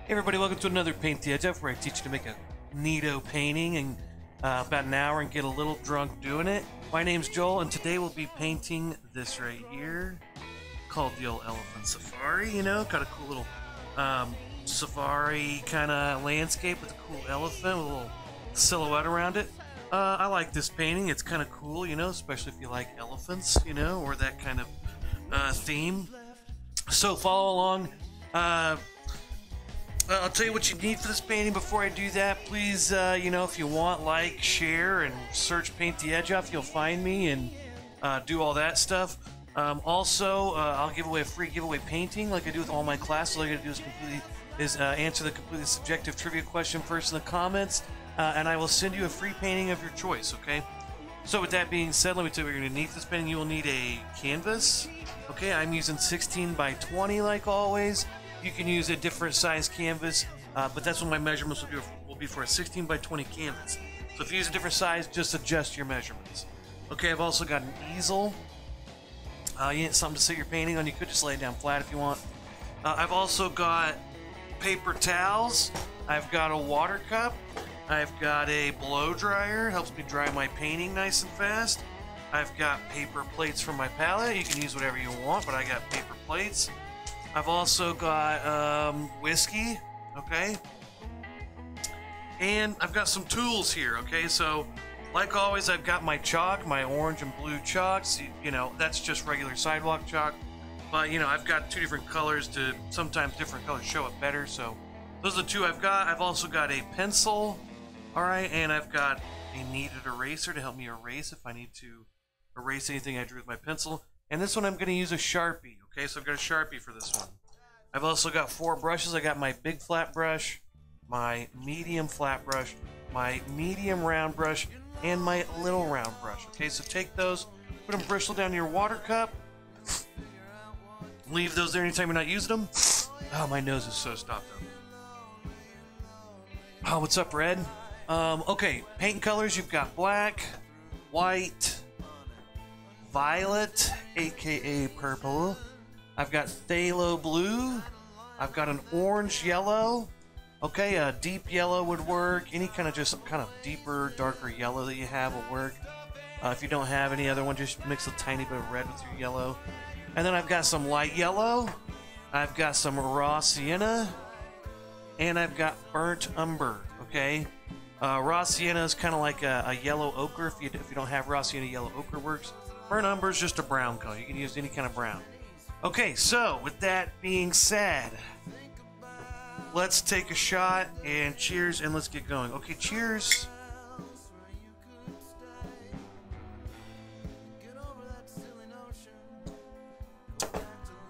Hey everybody, welcome to another Paint the Edge Up, where I teach you to make a neato painting in about an hour and get a little drunk doing it. My name's Joel, and today we'll be painting this right here, called the old Elephant Safari. You know, got a cool little safari kind of landscape with a cool elephant with a little silhouette around it. I like this painting. It's kind of cool, you know, especially if you like elephants, you know, or that kind of theme. So follow along. I'll tell you what you need for this painting. Before I do that, please, you know, if you want, like, share, and search Paint the Edge Off, you'll find me, and do all that stuff. Also, I'll give away a free giveaway painting, like I do with all my classes. All you gotta do is answer the completely subjective trivia question first in the comments, and I will send you a free painting of your choice, okay? So with that being said, let me tell you what you're gonna need for this painting. You will need a canvas. Okay, I'm using 16 by 20 like always. You can use a different size canvas, but that's what my measurements will be for a 16 by 20 canvas. So if you use a different size, just adjust your measurements. Okay, I've also got an easel. You need something to sit your painting on. You could just lay it down flat if you want. I've also got paper towels. I've got a water cup. I've got a blow dryer. Helps me dry my painting nice and fast. I've got paper plates for my palette. You can use whatever you want, but I got paper plates. I've also got whiskey, okay? And I've got some tools here, okay? So, like always, I've got my chalk, my orange and blue chalks. You know, that's just regular sidewalk chalk. But, you know, I've got two different colors to sometimes different colors show it better. So, those are the two I've got. I've also got a pencil, all right? And I've got a kneaded eraser to help me erase if I need to erase anything I drew with my pencil. And this one I'm going to use a Sharpie, okay? So I've got a Sharpie for this one. I've also got 4 brushes. I got my big flat brush, my medium flat brush, my medium round brush, and my little round brush, okay? So take those, put them bristle down to your water cup. Leave those there anytime you're not using them. Oh, my nose is so stopped up. Oh, what's up, Red? Okay, paint colors. You've got black, white, violet, aka purple. I've got phthalo blue. I've got an orange yellow. Okay, a deep yellow would work. Any kind of deeper, darker yellow that you have will work. If you don't have any other one, just mix a tiny bit of red with your yellow. And then I've got some light yellow. I've got some raw sienna. And I've got burnt umber, okay? Raw sienna is kind of like a yellow ochre. If you don't have raw sienna, yellow ochre works. Burnt umber is just a brown color. You can use any kind of brown. Okay, so with that being said, let's take a shot and cheers, and let's get going. Okay, cheers.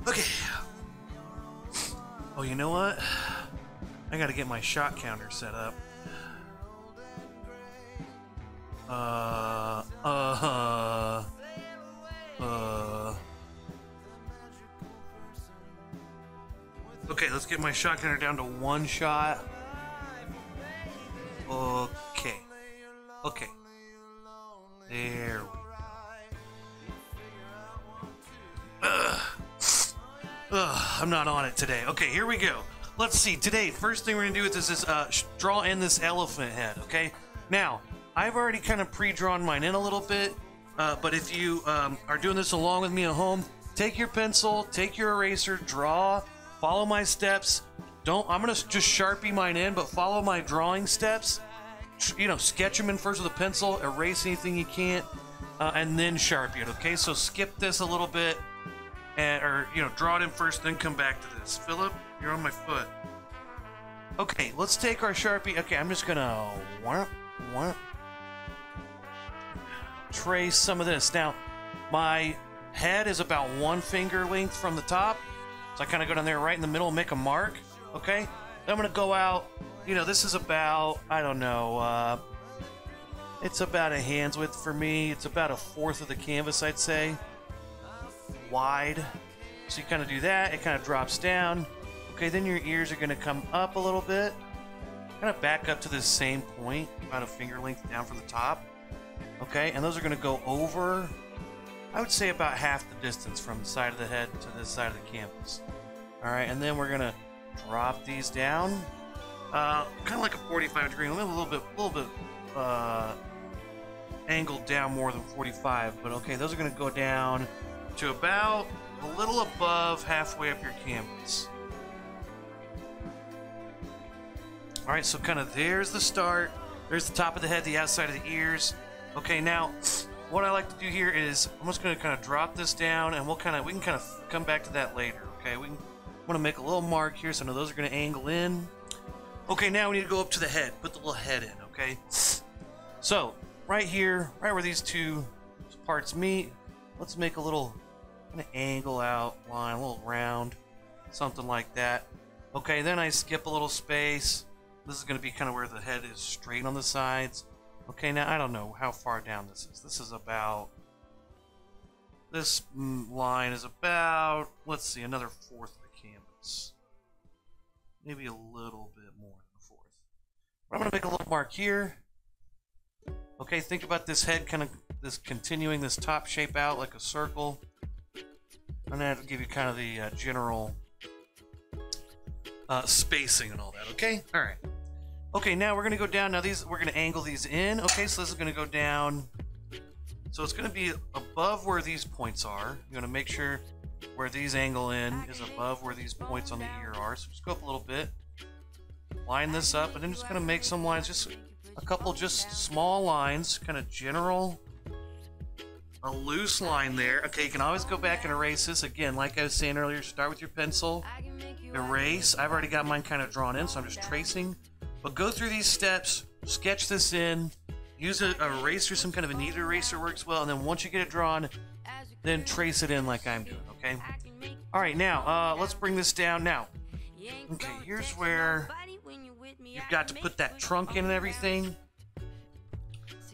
Okay. Oh, you know what? I gotta get my shot counter set up. Okay, let's get my shot counter down to 1 shot. Okay. Okay. There we go. I'm not on it today. Okay, here we go. Let's see. Today, first thing we're going to do with this is draw in this elephant head, okay? Now, I've already kind of pre-drawn mine in a little bit, but if you are doing this along with me at home, take your pencil, take your eraser, draw. Follow my steps. I'm going to just Sharpie mine in, but follow my drawing steps. You know, sketch them in first with a pencil, erase anything you can't, and then Sharpie it, okay? So skip this a little bit, or, you know, draw it in first, then come back to this. Philip, you're on my foot. Okay, let's take our Sharpie. Okay, I'm just going to trace some of this. Now, my head is about 1 finger length from the top. So I kind of go down there right in the middle and make a mark, okay? Then I'm going to go out, you know, this is about, I don't know, it's about a hand's width for me. It's about 1/4 of the canvas, I'd say, wide. So you kind of do that, it kind of drops down. Okay, then your ears are going to come up a little bit. Kind of back up to the same point, about 1 finger length down from the top. Okay, and those are going to go over, I would say, about half the distance from the side of the head to this side of the canvas. Alright, and then we're going to drop these down. Kind of like a 45 degree, a little bit angled down more than 45, but okay, those are going to go down to about a little above halfway up your canvas. All right, so kind of there's the start. There's the top of the head, the outside of the ears. Okay, now what I like to do here is I'm just going to kind of drop this down, and we can kind of come back to that later. Okay, we want to make a little mark here, so I know those are going to angle in. Okay, now we need to go up to the head. Put the little head in. Okay, so right here, right where these two parts meet, let's make a little kind of angle out line, a little round, something like that. Okay, then I skip a little space. This is going to be kind of where the head is straight on the sides. Okay, now I don't know how far down this is. This is about, this line is about, let's see, another fourth of the canvas. Maybe a little bit more than a fourth. But I'm going to make a little mark here. Okay, think about this head kind of continuing this top shape out like a circle. And that'll give you kind of the general spacing and all that, okay? All right. Okay, now we're going to go down. Now we're going to angle these in. Okay, so this is going to go down. So it's going to be above where these points are. You're going to make sure where these angle in is above where these points on the ear are. So just go up a little bit. Line this up, and then just going to make some lines. Just a couple just small lines, kind of general. A loose line there. Okay, you can always go back and erase this. Again, like I was saying earlier, start with your pencil. Erase. I've already got mine kind of drawn in, so I'm just tracing. But go through these steps, sketch this in, use an eraser, some kind of a kneaded eraser works well, and then once you get it drawn, then trace it in like I'm doing, okay? All right, now, let's bring this down. Now, okay, here's where you've got to put that trunk in and everything.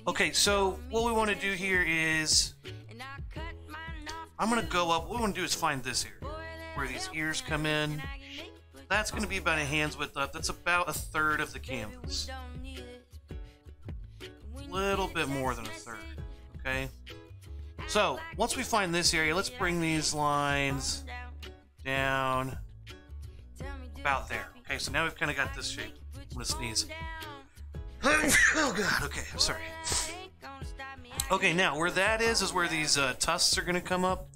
Okay, so what we want to do here is, I'm going to go up, what we want to do is find this area, where these ears come in. That's going to be about a hand's width up. That's about a third of the canvas. A little bit more than a third, okay? So, once we find this area, let's bring these lines down about there. Okay, so now we've kind of got this shape. I'm going to sneeze. Oh, God, okay, I'm sorry. Okay, now, where that is where these tusks are going to come up.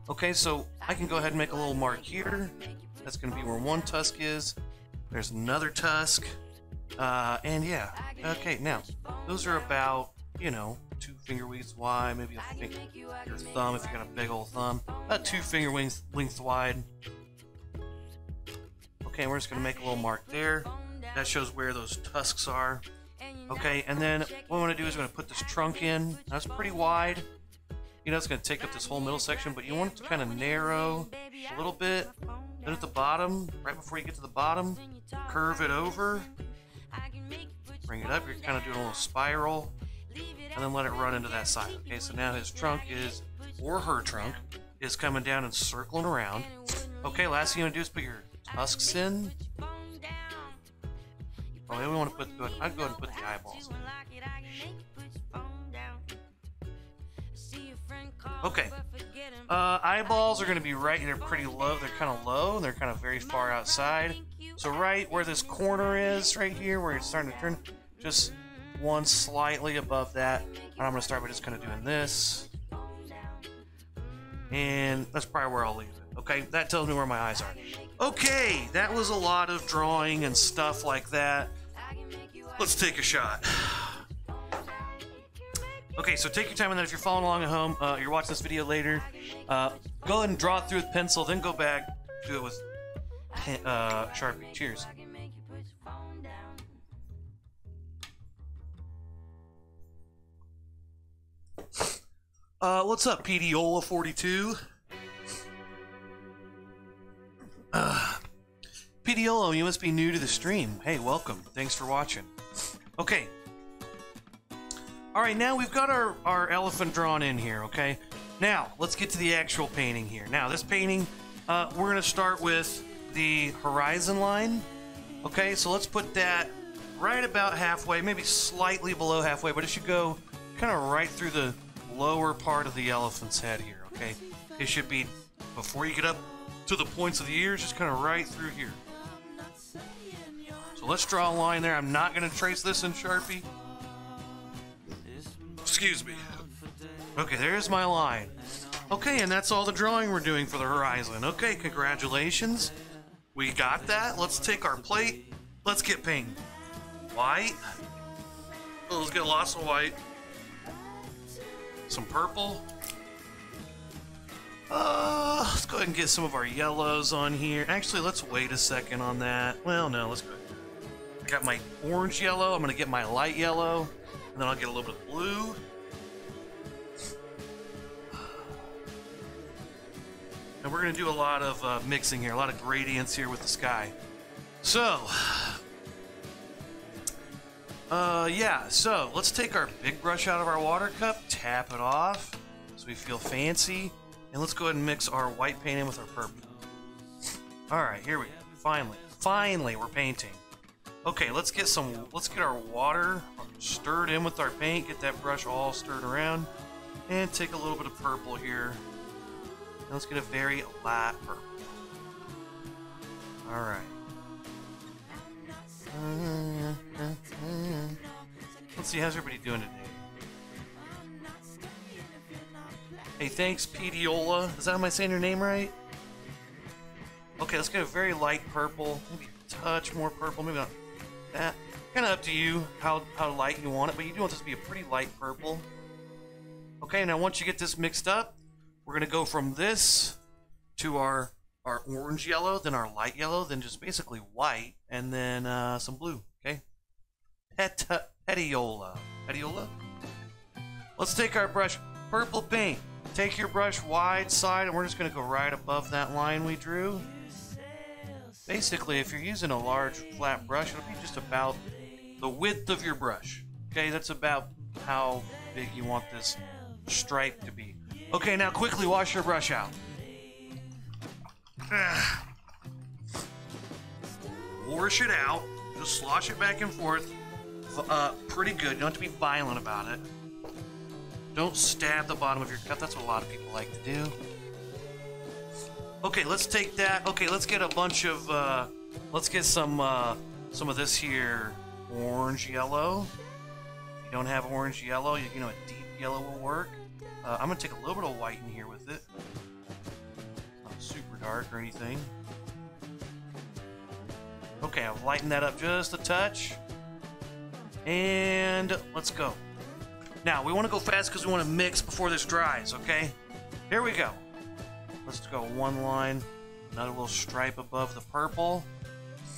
Okay, so I can go ahead and make a little mark here. That's going to be where one tusk is. There's another tusk. And yeah. Okay, now, those are about, 2 finger widths wide, maybe your thumb if you got a big old thumb. About 2 finger length wide. Okay, we're just going to make a little mark there. That shows where those tusks are. Okay, and then what we want to do is we're going to put this trunk in. That's pretty wide. It's going to take up this whole middle section, but you want it to kind of narrow a little bit. Then at the bottom, right before you get to the bottom, curve it over. Bring it up. You're kind of doing a little spiral. And then let it run into that side. Okay, so now his trunk is, or her trunk, is coming down and circling around. Okay, last thing you want to do is put your tusks in. Oh, maybe we want to put, I'd go ahead and put the eyeballs in. Okay, eyeballs are going to be right, they're pretty low, they're kind of low, and they're kind of very far outside. So right where this corner is, right here, where it's starting to turn, just one slightly above that. And I'm going to start by just kind of doing this. And that's probably where I'll leave it. Okay, that tells me where my eyes are. Okay, that was a lot of drawing and stuff like that. Let's take a shot. Okay, so take your time, and then if you're following along at home, you're watching this video later, go ahead and draw it through with pencil, then go back, do it with Sharpie. Cheers. What's up, Pediola42? Pediolo, you must be new to the stream. Hey, welcome. Thanks for watching. Okay. Alright, now we've got our elephant drawn in here, okay? Now, let's get to the actual painting here. Now, this painting, we're going to start with the horizon line. Okay, so let's put that right about halfway, maybe slightly below halfway, but it should go kind of right through the lower part of the elephant's head here, okay? It should be, before you get up to the points of the ears, just kind of right through here. So let's draw a line there. I'm not going to trace this in Sharpie. Excuse me. Okay, there's my line. Okay, and that's all the drawing we're doing for the horizon. Okay, congratulations. We got that. Let's take our plate. Let's get paint. White. Oh, let's get lots of white. Some purple. Let's go ahead and get some of our yellows on here. Actually, let's wait a second on that. Well, no, let's go. I got my orange yellow. I'm going to get my light yellow. And then I'll get a little bit of blue. And we're going to do a lot of mixing here, a lot of gradients here with the sky. So, yeah, so let's take our big brush out of our water cup, tap it off so we feel fancy, and let's go ahead and mix our white paint in with our purple. Alright, here we go. Finally, we're painting. Okay, let's get our water stirred in with our paint, get that brush all stirred around, and take a little bit of purple here. And let's get a very light purple. Alright. Let's see, how's everybody doing today? Hey, thanks, Pediola. Is that, am I saying your name right? Okay, let's get a very light purple. Maybe a touch more purple, maybe not that. Kind of up to you how light you want it, but you do want this to be a pretty light purple. Okay, now once you get this mixed up, we're going to go from this to our orange yellow, then our light yellow, then just basically white, and then some blue, okay? Petiola. Petiola? Let's take our brush, purple paint. Take your brush wide side, and we're just going to go right above that line we drew. Basically, if you're using a large flat brush, it'll be just about the width of your brush. Okay, that's about how big you want this stripe to be. Okay, now quickly wash your brush out. Wash it out. Just slosh it back and forth. Pretty good. You don't have to be violent about it. Don't stab the bottom of your cup. That's what a lot of people like to do. Okay, let's take that. Okay, let's get a bunch of, let's get some of this here orange yellow. If you don't have orange yellow, you know, a deep yellow will work. I'm going to take a little bit of white in here with it. Not super dark or anything. Okay, I've lightened that up just a touch. And let's go. Now, we want to go fast because we want to mix before this dries, okay? Here we go. Let's go one line, another little stripe above the purple.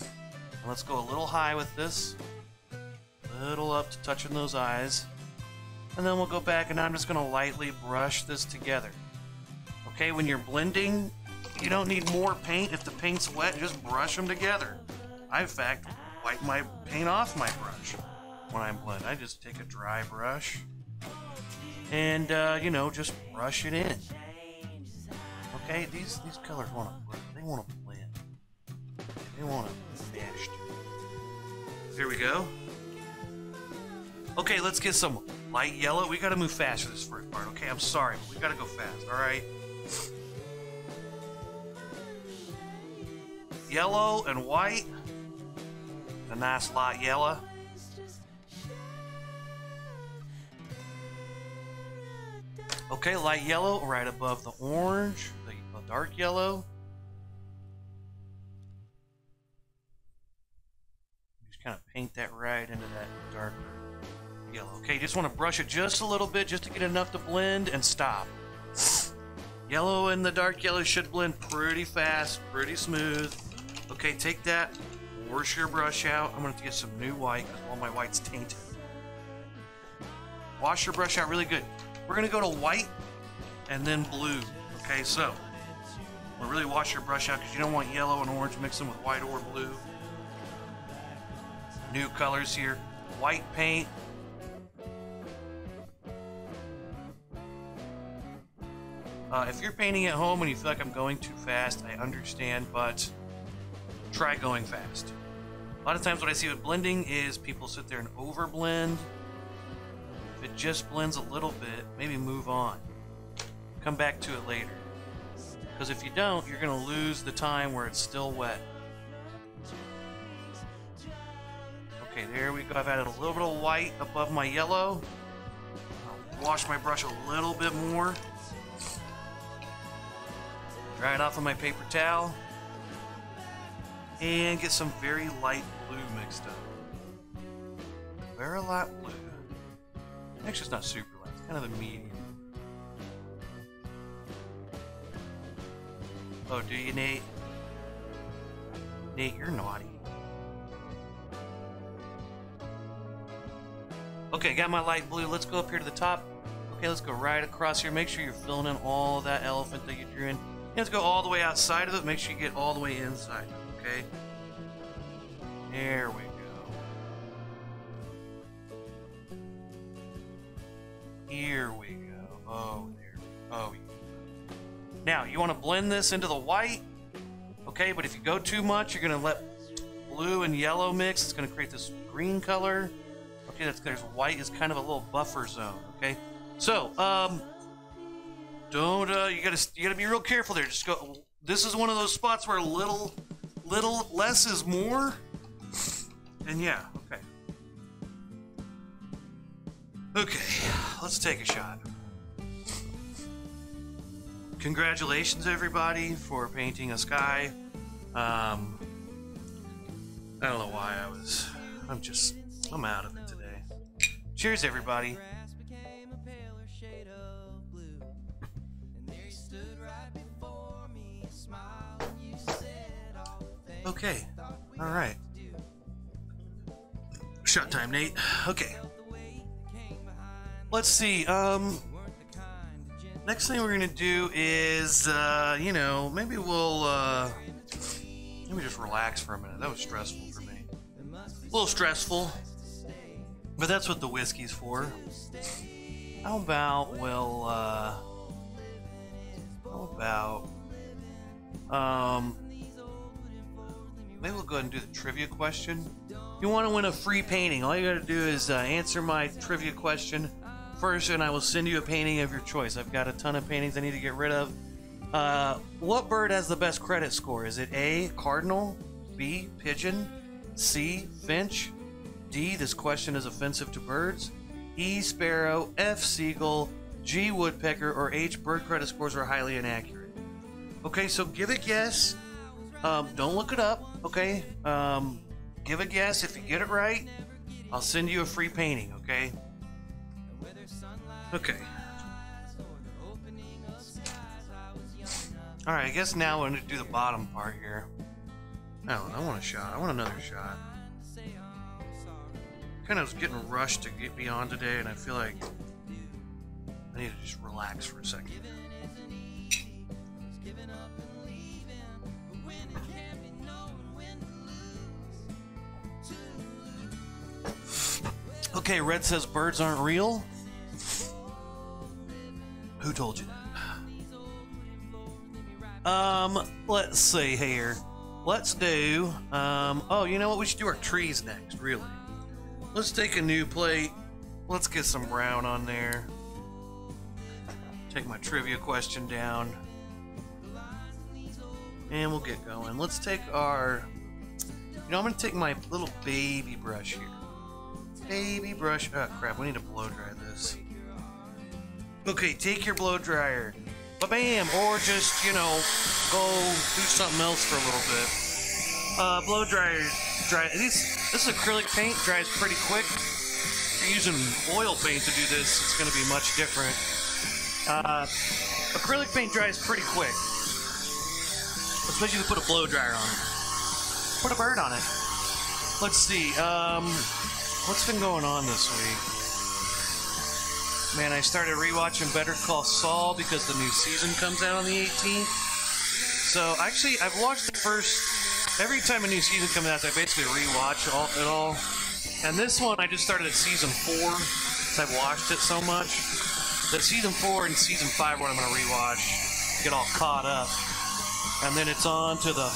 And let's go a little high with this. A little up to touching those eyes. And then we'll go back, and I'm just going to lightly brush this together. Okay, when you're blending, you don't need more paint. If the paint's wet, just brush them together. I, in fact, wipe my paint off my brush when I'm blending. I just take a dry brush and, you know, just brush it in. Okay, these colors want to blend. They want to mesh. Here we go. Okay, let's get some light yellow. We got to move fast for this first part. Okay, I'm sorry, but we got to go fast. All right. Yellow and white. A nice light yellow. Okay, light yellow right above the orange, the dark yellow. Just kind of paint that right into that darker yellow. Okay, you just want to brush it just a little bit just to get enough to blend and stop. Yellow and the dark yellow should blend pretty fast, pretty smooth. Okay, take that, wash your brush out. I'm going to get some new white because all my white's tainted. Wash your brush out really good. We're going to go to white and then blue. Okay, so we'll really wash your brush out because you don't want yellow and orange mixing with white or blue. New colors here. White paint. If you're painting at home and you feel like I'm going too fast, I understand, but try going fast. A lot of times what I see with blending is people sit there and overblend. If it just blends a little bit, maybe move on. Come back to it later. Because if you don't, you're going to lose the time where it's still wet. Okay, there we go. I've added a little bit of white above my yellow. I'll wash my brush a little bit more. Dry it off on my paper towel. And get some very light blue mixed up. Very light blue. Actually, it's not super light. It's kind of a medium. Oh, do you, Nate? Nate, you're naughty. Okay, got my light blue. Let's go up here to the top. Okay, let's go right across here. Make sure you're filling in all of that elephant that you drew in. You have to go all the way outside of it. Make sure you get all the way inside. Okay. There we go. Here we go. Oh, there. Oh, yeah. Now, you want to blend this into the white. Okay, but if you go too much, you're going to let blue and yellow mix. It's going to create this green color. Okay, there's white is kind of a little buffer zone. Okay, so don't you gotta be real careful there. Just go. This is one of those spots where little less is more. And yeah, okay. Okay, let's take a shot. Congratulations, everybody, for painting a sky. I don't know why I'm out of it today. Cheers, everybody. Okay, all right. Shot time, Nate. Okay. Let's see. Next thing we're gonna do is, you know, maybe we'll, maybe just relax for a minute. That was stressful for me. A little stressful, but that's what the whiskey's for. How about maybe we'll go ahead and do the trivia question. If you want to win a free painting, all you gotta do is answer my trivia question first, and I will send you a painting of your choice. I've got a ton of paintings I need to get rid of. What bird has the best credit score? Is it A, cardinal, B, pigeon, C, finch, D, this question is offensive to birds, E, sparrow, F, seagull, G, woodpecker, or H, bird credit scores are highly inaccurate? Okay, so give a guess. Don't look it up, okay? Give a guess. If you get it right, I'll send you a free painting, okay? Okay. Alright, I guess now we're going to do the bottom part here. I don't know, I want a shot. I want another shot. Kind of was getting rushed to get me on today, and I feel like I need to just relax for a second. Okay, Red says birds aren't real. Who told you that? Let's see here. Let's do, oh, you know what? We should do our trees next, really. Let's take a new plate. Let's get some brown on there. Take my trivia question down. And we'll get going. Let's take our, you know, I'm going to take my little baby brush here. Baby brush. Oh, crap. We need to blow dry this. Okay, take your blow dryer. Ba-bam! Or just, you know, go do something else for a little bit. Blow dryer. This is acrylic paint. Dries pretty quick. If you're using oil paint to do this, it's going to be much different. Acrylic paint dries pretty quick. Especially if you put a blow dryer on it. Put a bird on it. Let's see. What's been going on this week? Man, I started rewatching Better Call Saul because the new season comes out on the 18th. So, actually, I've watched the first... Every time a new season comes out, I basically rewatch it all. And this one, I just started at season 4, because I've watched it so much. That season 4 and season 5 are what I'm going to rewatch, get all caught up. And then it's on to the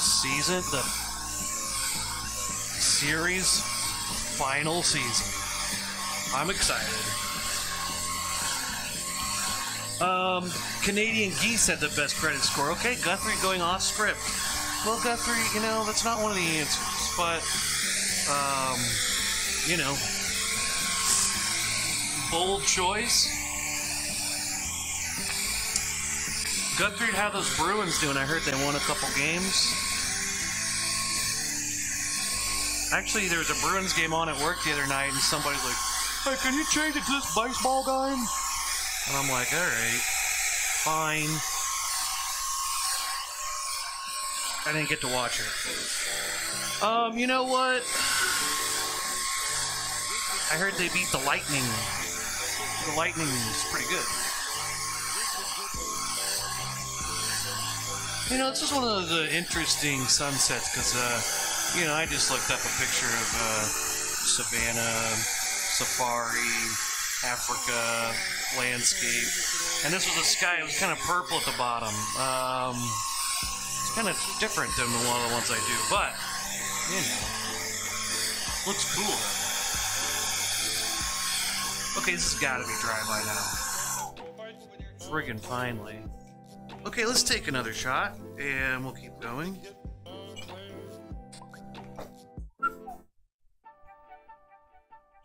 series final season. I'm excited. Canadian Geese had the best credit score. Okay, Guthrie going off script. Well, Guthrie, you know, that's not one of the answers, but, you know, bold choice. Guthrie, how those Bruins doing? I heard they won a couple games. Actually, there was a Bruins game on at work the other night, and somebody's like, "Hey, can you change it to this baseball game?" And I'm like, "All right, fine." I didn't get to watch it. You know what? I heard they beat the Lightning. The Lightning is pretty good. You know, this is one of those interesting sunsets because, you know, I just looked up a picture of Savannah, Safari, Africa, landscape, and this was the sky. It was kind of purple at the bottom. It's kind of different than one of the ones I do, but, you know, looks cool. Okay, this has got to be dry by now. Friggin' finally. Okay, let's take another shot, and we'll keep going.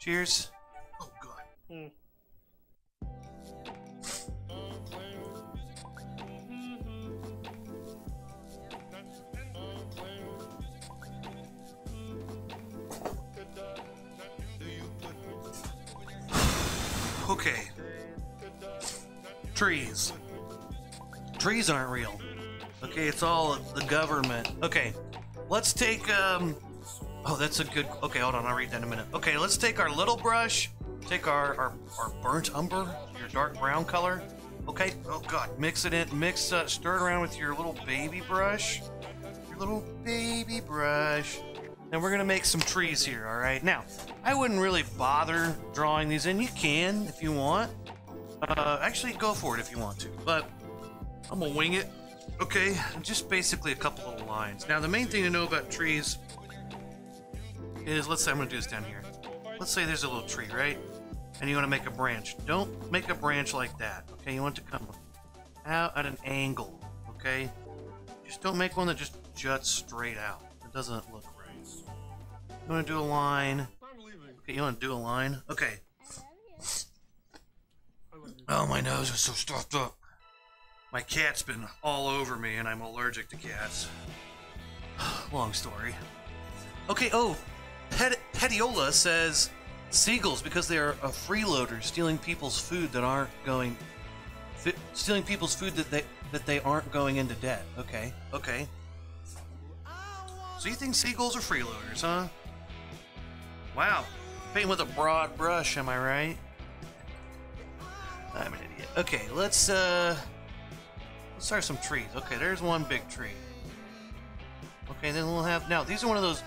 Cheers. Oh, God. Okay. Trees. Trees aren't real. Okay, it's all the government. Okay, let's take, oh, that's a good, okay, hold on, I'll read that in a minute. Okay, let's take our little brush, take our burnt umber, your dark brown color. Okay, oh God, mix it in, stir it around with your little baby brush. Your little baby brush. And we're gonna make some trees here, all right? Now, I wouldn't really bother drawing these in. You can, if you want. Actually, go for it if you want to, but I'm gonna wing it. Okay, just basically a couple little lines. Now, the main thing to know about trees is, let's say I'm gonna do this down here. Let's say there's a little tree, right? And you wanna make a branch. Don't make a branch like that, okay? You want it to come out at an angle, okay? Just don't make one that just juts straight out. It doesn't look right. You wanna do a line. Okay, you wanna do a line? Okay. Oh, my nose is so stuffed up. My cat's been all over me, and I'm allergic to cats. Long story. Okay, oh, Petiola says seagulls because they are freeloaders, stealing people's food that aren't going, stealing people's food that they aren't going into debt. Okay, okay. So you think seagulls are freeloaders, huh? Wow, painting with a broad brush, am I right? I'm an idiot. Okay, let's start some trees. Okay, there's one big tree. Okay, then we'll have, now these are those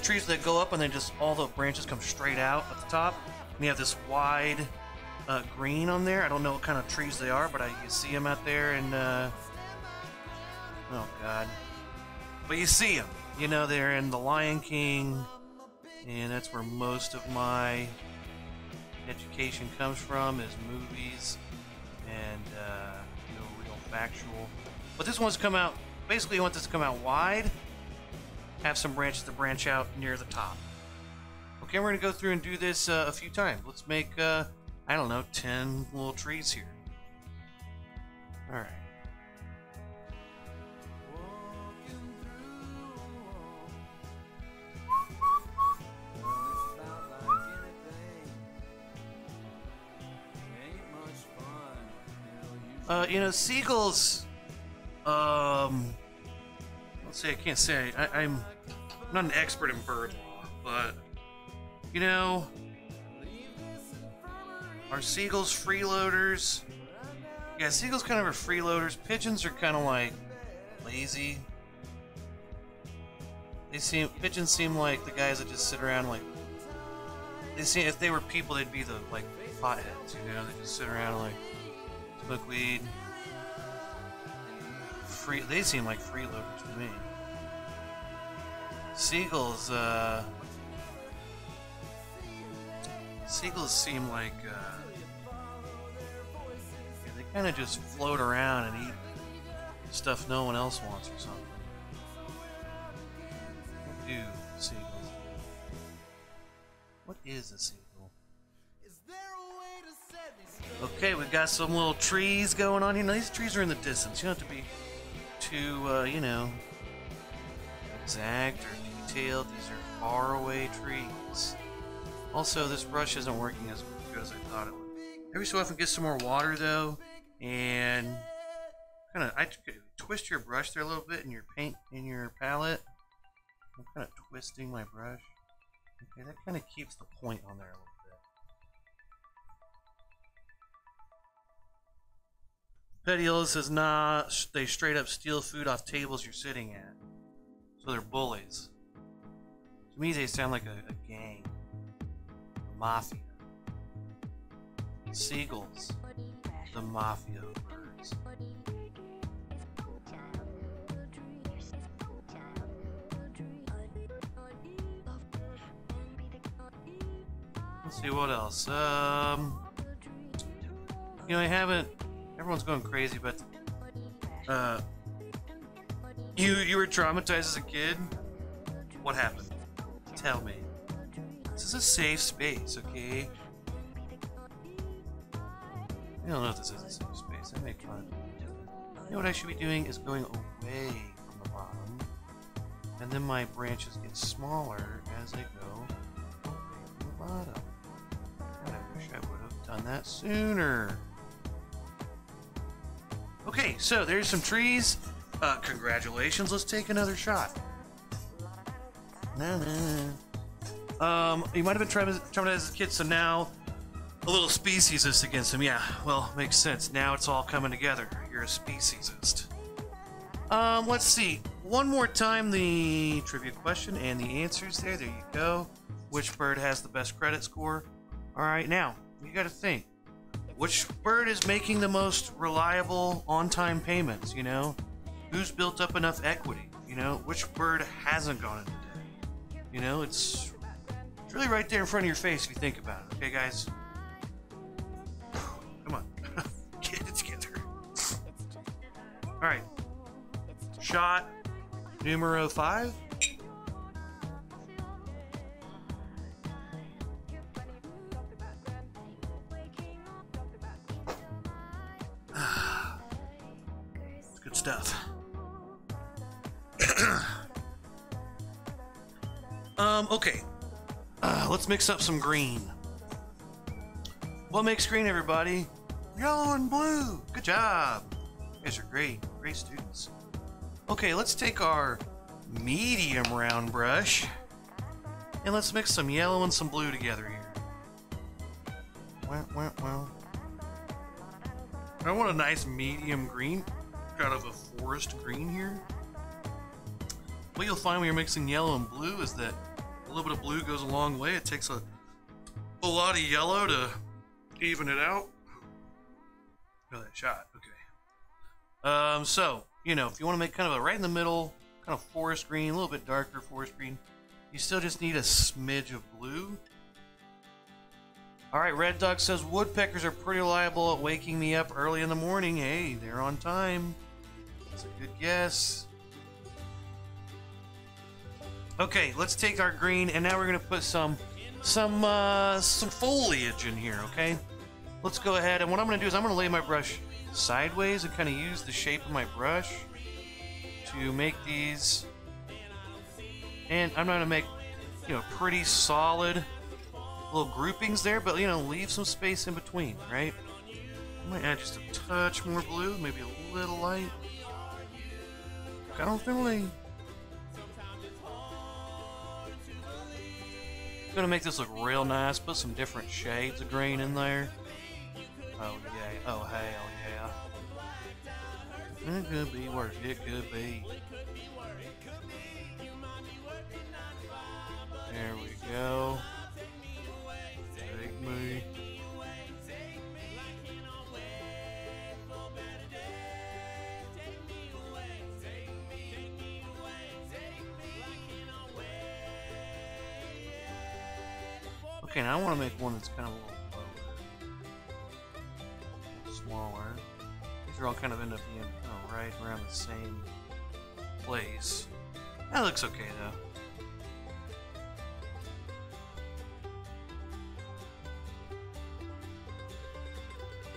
trees that go up and then just all the branches come straight out at the top. And you have this wide green on there. I don't know what kind of trees they are, but you see them out there, and oh God. But you see them. You know, they're in The Lion King, and that's where most of my education comes from, is movies and real factual. But this one's come out, basically you want this to come out wide, have some branches to branch out near the top. Okay, we're gonna go through and do this a few times. Let's make I don't know, 10 little trees here. All right. You know, seagulls, let's see, I can't say, I'm not an expert in bird law, but, you know, are seagulls freeloaders? Yeah, seagulls kind of are freeloaders. Pigeons are kind of like lazy. Pigeons seem like the guys that just sit around like, if they were people, they'd be the, like, potheads, you know, they just sit around like, smoke weed. They seem like freeloaders to me. Seagulls seem like they kind of just float around and eat stuff no one else wants or something. What do seagulls do? What is a seagull? Okay, we've got some little trees going on here. Now, these trees are in the distance. You don't have to be too, you know, exact or detailed. These are faraway trees. Also, this brush isn't working as good as I thought it would. Every so often, get some more water though, and I twist your brush there a little bit in your paint in your palette. I'm kind of twisting my brush. Okay, that kind of keeps the point on there a little bit. Petioles says, nah, they straight up steal food off tables you're sitting at. So they're bullies. To me, they sound like a gang. A mafia. Seagulls. The mafia birds. Let's see what else. You know, I haven't. Everyone's going crazy, but you were traumatized as a kid. What happened? Tell me. This is a safe space, okay? I don't know if this is a safe space. I make fun. You know what I should be doing is going away from the bottom, and then my branches get smaller as I go away from the bottom. God, I wish I would have done that sooner. Okay, so there's some trees. Congratulations. Let's take another shot. You might have been traumatized as a kid, so now a little speciesist against him. Yeah, well, makes sense. Now it's all coming together. You're a speciesist. Let's see. One more time, the trivia question and the answers there. There you go. Which bird has the best credit score? All right, now, you got to think. Which bird is making the most reliable on-time payments, you know? Who's built up enough equity, you know? Which bird hasn't gone into debt? You know, it's really right there in front of your face if you think about it. Okay, guys? Come on. Get it together. All right. Shot numero 5. Good stuff. Okay. Let's mix up some green. What makes green, everybody? Yellow and blue. Good job. You guys are great. Great students. Okay, let's take our medium round brush and let's mix some yellow and some blue together here. Well. I want a nice medium green, kind of a forest green here. What you'll find when you're mixing yellow and blue is that a little bit of blue goes a long way. It takes a lot of yellow to even it out. Got that shot, okay. So, you know, if you want to make kind of a right in the middle, kind of forest green, a little bit darker forest green, you still just need a smidge of blue. All right, Red Dog says woodpeckers are pretty reliable at waking me up early in the morning. Hey, they're on time. That's a good guess. Okay, let's take our green, and now we're gonna put some foliage in here. Okay, let's go ahead, and what I'm gonna do is I'm gonna lay my brush sideways and kind of use the shape of my brush to make these, and I'm gonna make, you know, pretty solid little groupings there, but you know, leave some space in between, right? I might add just a touch more blue, maybe a little light. Kind of thinly. Gonna make this look real nice. Put some different shades of green in there. Oh yeah. Oh hell yeah. It could be worse. It could be. There we go. Take me. Okay, now I want to make one that's kind of a little lower, smaller. These are all kind of end up being right around the same place. That looks okay though.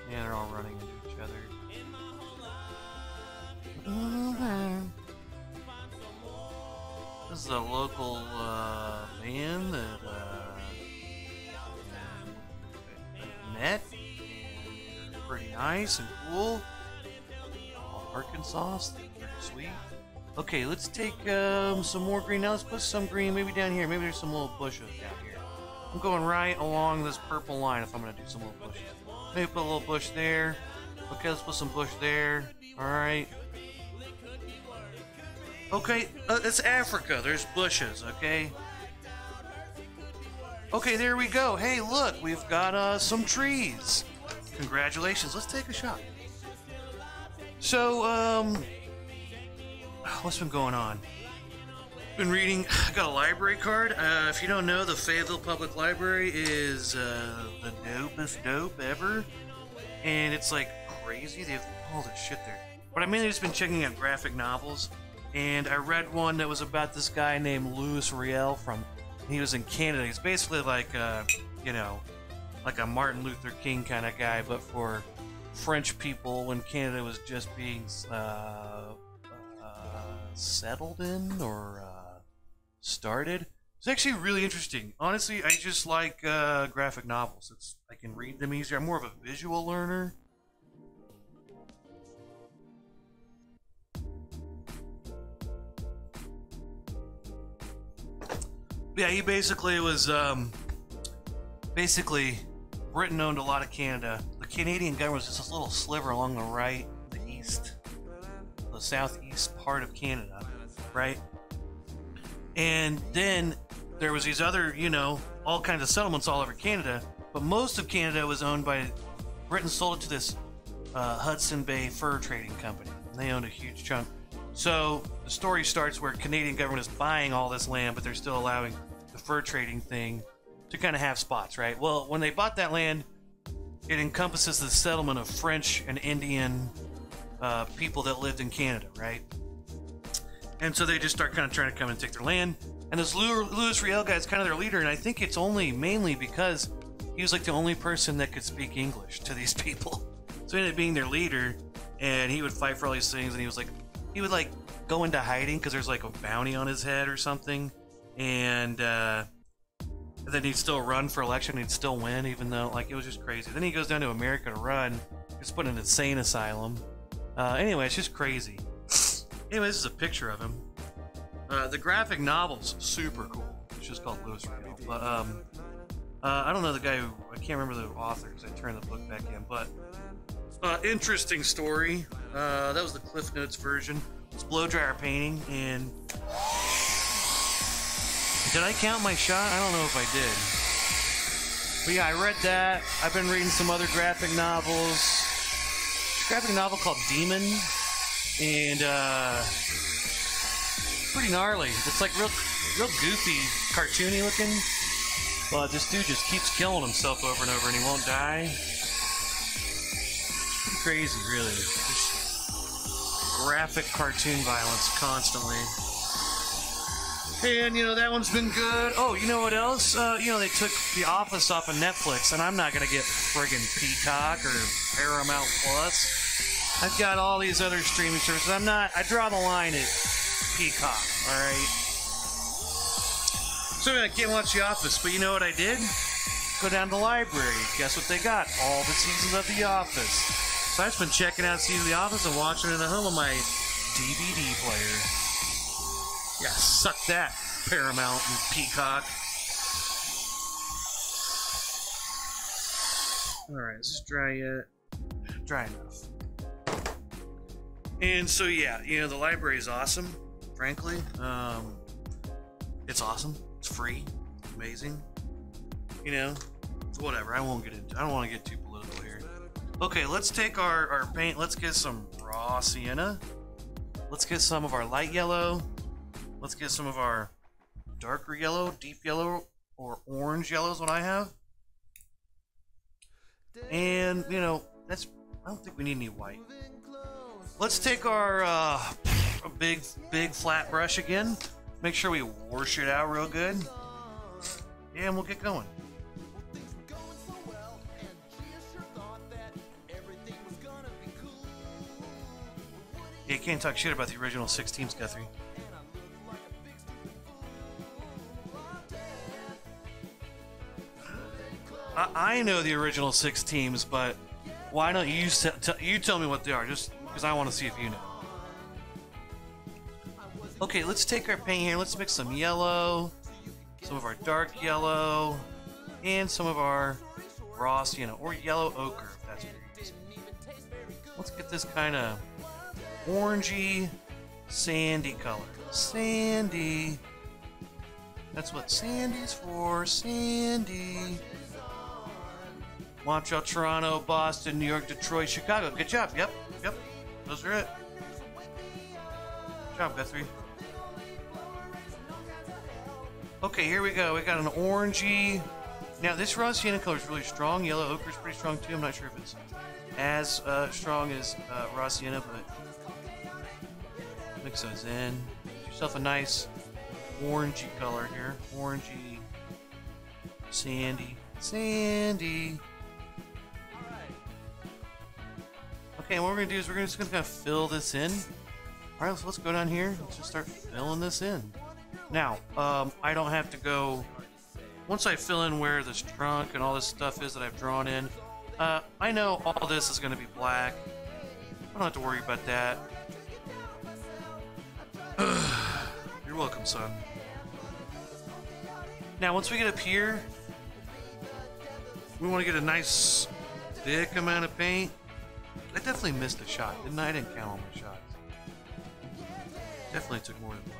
Yeah, they're all running into each other. This is a local man that met. And they're pretty nice and cool. All Arkansas, pretty sweet. Okay, let's take some more green. Now let's put some green maybe down here. Maybe there's some little bushes down here. I'm going right along this purple line if I'm going to do some little bushes. Maybe put a little bush there. Okay, let's put some bush there. Alright. Okay, it's Africa. There's bushes, okay? Okay, there we go. Hey, look, we've got some trees. Congratulations. Let's take a shot. So, what's been going on? Been reading. I got a library card. If you don't know, the Fayetteville Public Library is the dopest dope ever. And it's like crazy. They have all this shit there. But I mainly just been checking out graphic novels. And I read one that was about this guy named Louis Riel from. He was in Canada. He's basically like, you know, like a Martin Luther King kind of guy, but for French people when Canada was just being settled in or started. It's actually really interesting. Honestly, I just like graphic novels. I can read them easier. I'm more of a visual learner. Yeah, he basically was, basically, Britain owned a lot of Canada. The Canadian government was just this little sliver along the right, the east, the southeast part of Canada, right? And then there was these other, you know, all kinds of settlements all over Canada, but most of Canada was owned by, Britain sold it to this Hudson Bay Fur Trading Company, and they owned a huge chunk. So the story starts where Canadian government is buying all this land, but they're still allowing the fur trading thing to kind of have spots, right? Well, when they bought that land, it encompasses the settlement of French and Indian people that lived in Canada, right? And so they just start kind of trying to come and take their land. And this Louis Riel guy is kind of their leader, and I think it's only mainly because he was like the only person that could speak English to these people. So he ended up being their leader, and he would fight for all these things, and he would like go into hiding because there's like a bounty on his head or something, and then he'd still run for election. He'd still win, even though like it was just crazy. Then he goes down to America to run. He's put in an insane asylum. Anyway, it's just crazy. Anyway, this is a picture of him. The graphic novel's super cool. It's just called Louis Riel. But I don't know the guy who I can't remember the author because I turned the book back in. But interesting story. That was the Cliff Notes version. It's blow dryer painting, and did I count my shot? I don't know if I did. But yeah, I read that. I've been reading some other graphic novels. A graphic novel called Demon, and pretty gnarly. It's like real goofy, cartoony looking. But this dude just keeps killing himself over and over, and he won't die. It's pretty crazy, really. Just graphic cartoon violence constantly. And, you know, that one's been good. Oh, you know what else? You know, they took The Office off of Netflix, and I'm not going to get friggin' Peacock or Paramount Plus. I've got all these other streaming services. I draw the line at Peacock, alright? So I can't watch The Office, but you know what I did? Go down to the library. Guess what they got? All the seasons of The Office. So I've been checking out seasons of The Office and watching it at home on my DVD player. Yeah, suck that, Paramount and Peacock. Alright, is this dry yet? Dry enough. And so, yeah, you know, the library is awesome, frankly. It's awesome. It's free. It's amazing. You know, whatever. I don't want to get too political here. Okay, let's take our paint. Let's get some raw sienna. Let's get some of our light yellow. Let's get some of our darker yellow, deep yellow, or orange yellow is what I have. And, you know, I don't think we need any white. Let's take our big flat brush again. Make sure we wash it out real good. Yeah, and we'll get going. Yeah, you can't talk shit about the original 6 teams, Guthrie. I know the original 6 teams, but why don't you you tell me what they are, just because I want to see if you know. Okay, let's take our paint here. Let's mix some yellow, some of our dark yellow, and some of our raw sienna, or yellow ochre, if that's what you're using. Let's get this kind of orangey, sandy color. Sandy. That's what sandy's for. Sandy. Montreal, Toronto, Boston, New York, Detroit, Chicago. Good job. Yep. Those are it. Good job, Guthrie. Okay, here we go. We got an orangey. Now, this raw sienna color is really strong. Yellow ochre is pretty strong, too. I'm not sure if it's as strong as raw sienna, but mix those in. Get yourself a nice orangey color here. Orangey, sandy. Okay, and what we're going to do is we're just going to kind of fill this in. Alright, so let's go down here. Let's just start filling this in. Now, I don't have to go... Once I fill in where this trunk and all this stuff is that I've drawn in, I know all this is going to be black. I don't have to worry about that. You're welcome, son. Now, once we get up here, we want to get a nice, thick amount of paint. I definitely missed a shot, didn't I? I didn't count all my shots. Definitely took more than one.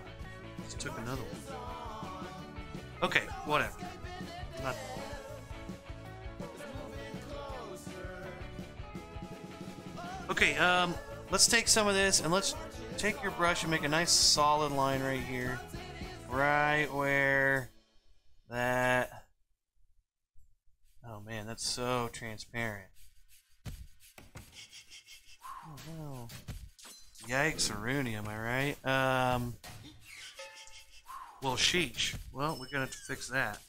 Just took another one. Okay, whatever. Not... Okay, let's take some of this and let's take your brush and make a nice solid line right here. Right where that... Oh man, that's so transparent. Oh no. Yikes, Rooney, am I right? Well, sheesh. Well, we're gonna have to fix that.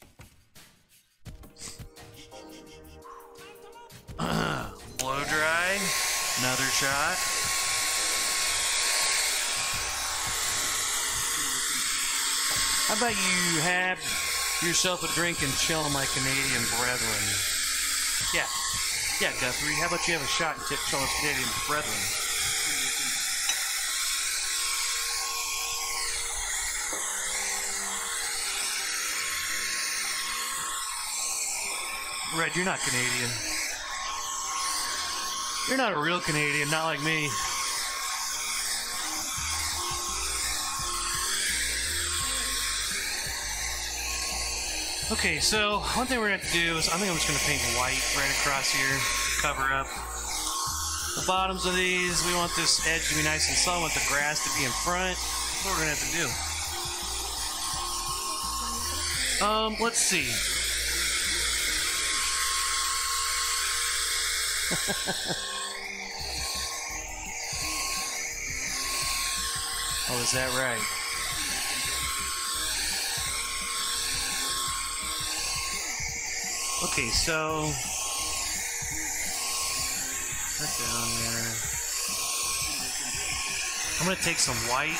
Blow dry. Another shot. How about you have yourself a drink and chill, my Canadian brethren? Yeah, Guthrie. How about you have a shot and chill, us Canadian brethren? Red, you're not Canadian. You're not a real Canadian, not like me. Okay, so one thing we're going to have to do is I think I'm just going to paint white right across here to cover up the bottoms of these. We want this edge to be nice and solid. We want the grass to be in front. That's what we're going to have to do. Let's see. Oh, is that right? Okay, so that's down there. I'm gonna take some white,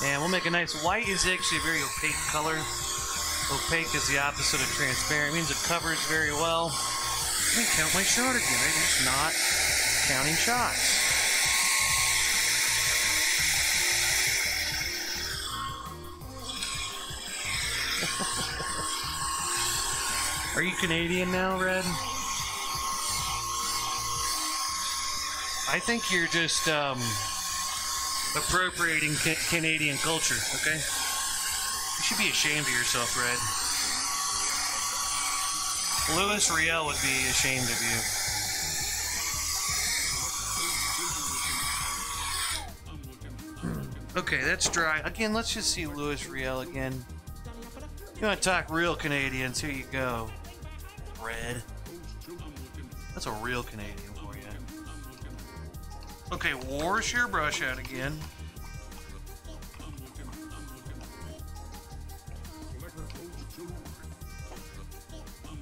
and we'll make a nice white. Is actually a very opaque color. Opaque is the opposite of transparent. It means it covers very well. Let me count my shot again. I'm just not counting shots. Are you Canadian now, Red? I think you're just appropriating Canadian culture, okay? You should be ashamed of yourself, Red. Louis Riel would be ashamed of you. Okay, that's dry. Again, let's just see Louis Riel again. You want to talk real Canadians? Here you go. Red. That's a real Canadian for you. Okay, wash your brush out again.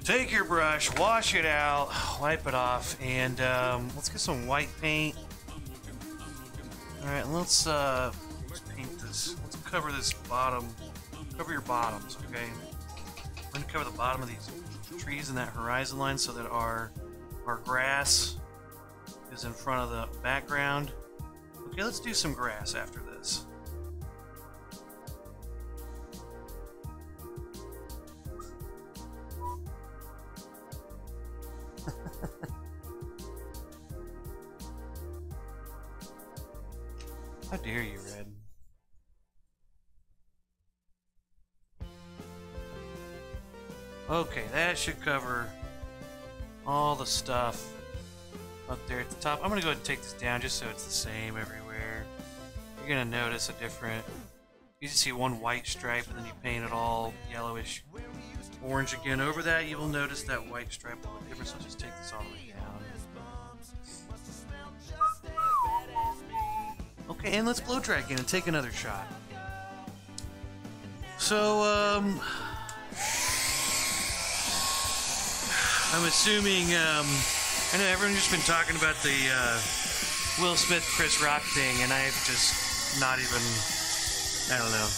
Take your brush, wash it out, wipe it off, and let's get some white paint. let's paint this. Let's cover this bottom. Cover your bottoms, okay? I'm gonna cover the bottom of these trees in that horizon line so that our grass is in front of the background. Okay, let's do some grass after this. How dare you, Red? Okay, that should cover all the stuff up there at the top. I'm gonna go ahead and take this down just so it's the same everywhere. You're gonna notice a different... You see one white stripe and then you paint it all yellowish orange again. Over that you will notice that white stripe a little different, so just take this all the way down. Okay, and let's blow dry again and take another shot. So, I'm assuming, I know everyone's just been talking about the Will Smith, Chris Rock thing, and I've just not even, I don't know.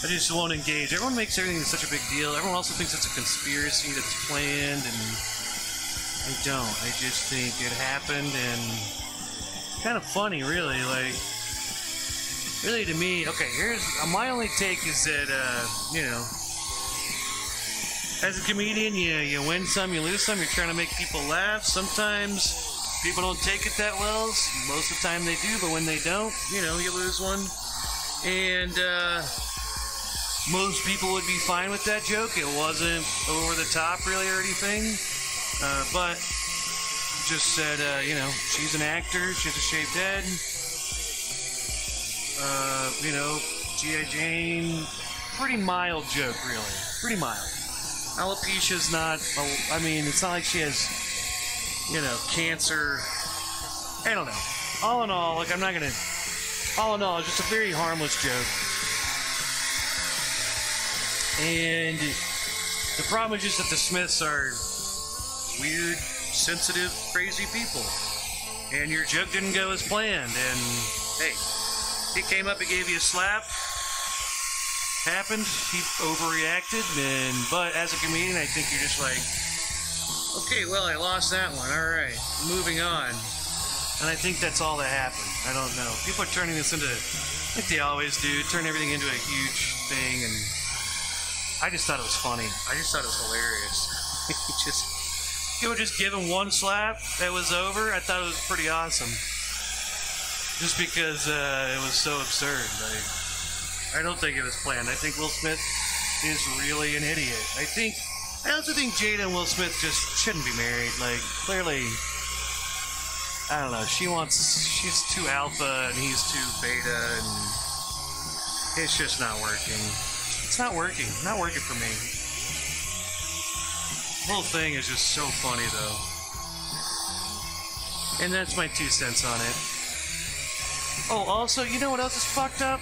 I just won't engage. Everyone makes everything such a big deal. Everyone also thinks it's a conspiracy that's planned, and I don't. I just think it happened, and kind of funny, really. Like, really to me, okay, here's my only take is that, you know, as a comedian, you win some, you lose some. You're trying to make people laugh. Sometimes people don't take it that well. Most of the time they do, but when they don't, you know, you lose one. And most people would be fine with that joke. It wasn't over the top, really, or anything. But just said, you know, she's an actor. She has a shaved head. You know, G.I. Jane. Pretty mild joke, really. Pretty mild. Alopecia's not, I mean, it's not like she has, you know, cancer. I don't know. All in all, like, I'm not gonna, all in all, it's just a very harmless joke. And the problem is just that the Smiths are weird, sensitive, crazy people. And your joke didn't go as planned. And, hey, he came up and gave you a slap. Happened, he overreacted, but as a comedian, I think you're just like, okay, well, I lost that one, alright, moving on. And I think that's all that happened. I don't know. People are turning this into, like they always do, turn everything into a huge thing, and I just thought it was funny. I just thought it was hilarious. People just give him one slap, that was over. I thought it was pretty awesome. Just because it was so absurd. Like, I don't think it was planned. I think Will Smith is really an idiot. I also think Jada and Will Smith just shouldn't be married. Like, clearly, I don't know, she's too alpha and he's too beta, and it's just not working. It's not working. Not working for me. The whole thing is just so funny, though. And that's my 2 cents on it. Oh, also, you know what else is fucked up?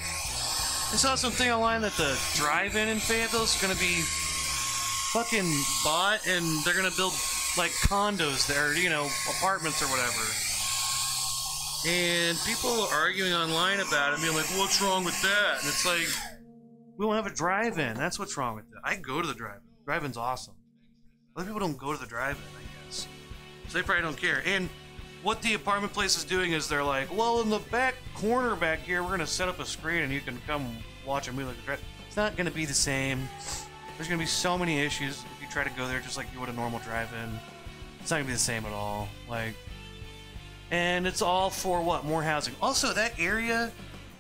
I saw something online that the drive-in in Fayetteville is going to be fucking bought, and they're going to build, like, condos there, you know, apartments or whatever. And people are arguing online about it, being like, what's wrong with that? And it's like, we won't have a drive-in. That's what's wrong with it. I go to the drive-in. Drive-in's awesome. Other people don't go to the drive-in, I guess. So they probably don't care. And what the apartment place is doing is they're like, well, in the back corner back here, we're going to set up a screen and you can come watch a movie like a drive. It's not going to be the same. There's going to be so many issues if you try to go there just like you would a normal drive-in. It's not going to be the same at all. Like, and it's all for what? More housing. Also, that area,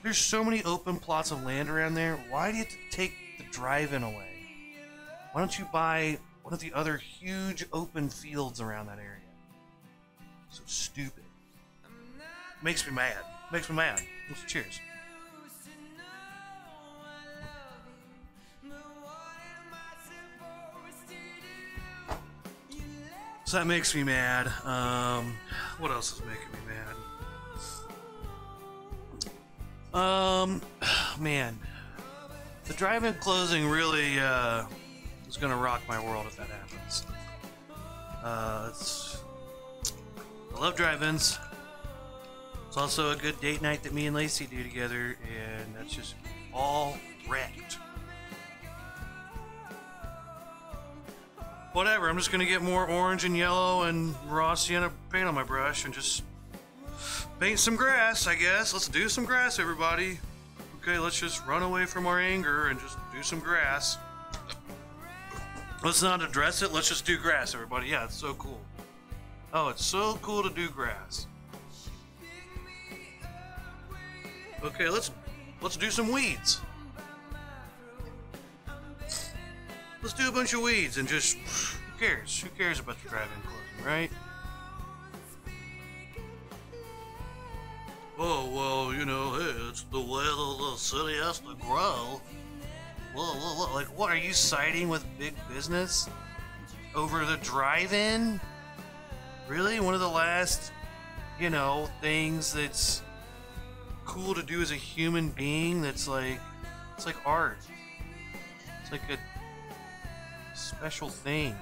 there's so many open plots of land around there. Why do you have to take the drive-in away? Why don't you buy one of the other huge open fields around that area? So stupid. Makes me mad. Makes me mad. Cheers. So that makes me mad. What else is making me mad? Man. The drive-in closing really is gonna rock my world if that happens. I love drive-ins. It's also a good date night that me and Lacey do together, and that's just all wrecked. Whatever, I'm just gonna get more orange and yellow and raw sienna paint on my brush and just paint some grass, I guess. Let's do some grass, everybody. Okay, let's just run away from our anger and just do some grass. Let's not address it, let's just do grass, everybody. Yeah, it's so cool. Oh, it's so cool to do grass. Okay, let's do some weeds. Let's do a bunch of weeds and just, who cares? Who cares about the drive-in closing, right? Oh, well, you know, hey, it's the way the city has to grow. Whoa. Like, what, are you siding with big business over the drive-in? Really? One of the last, you know, things that's cool to do as a human being that's like, it's like art. It's like a special thing.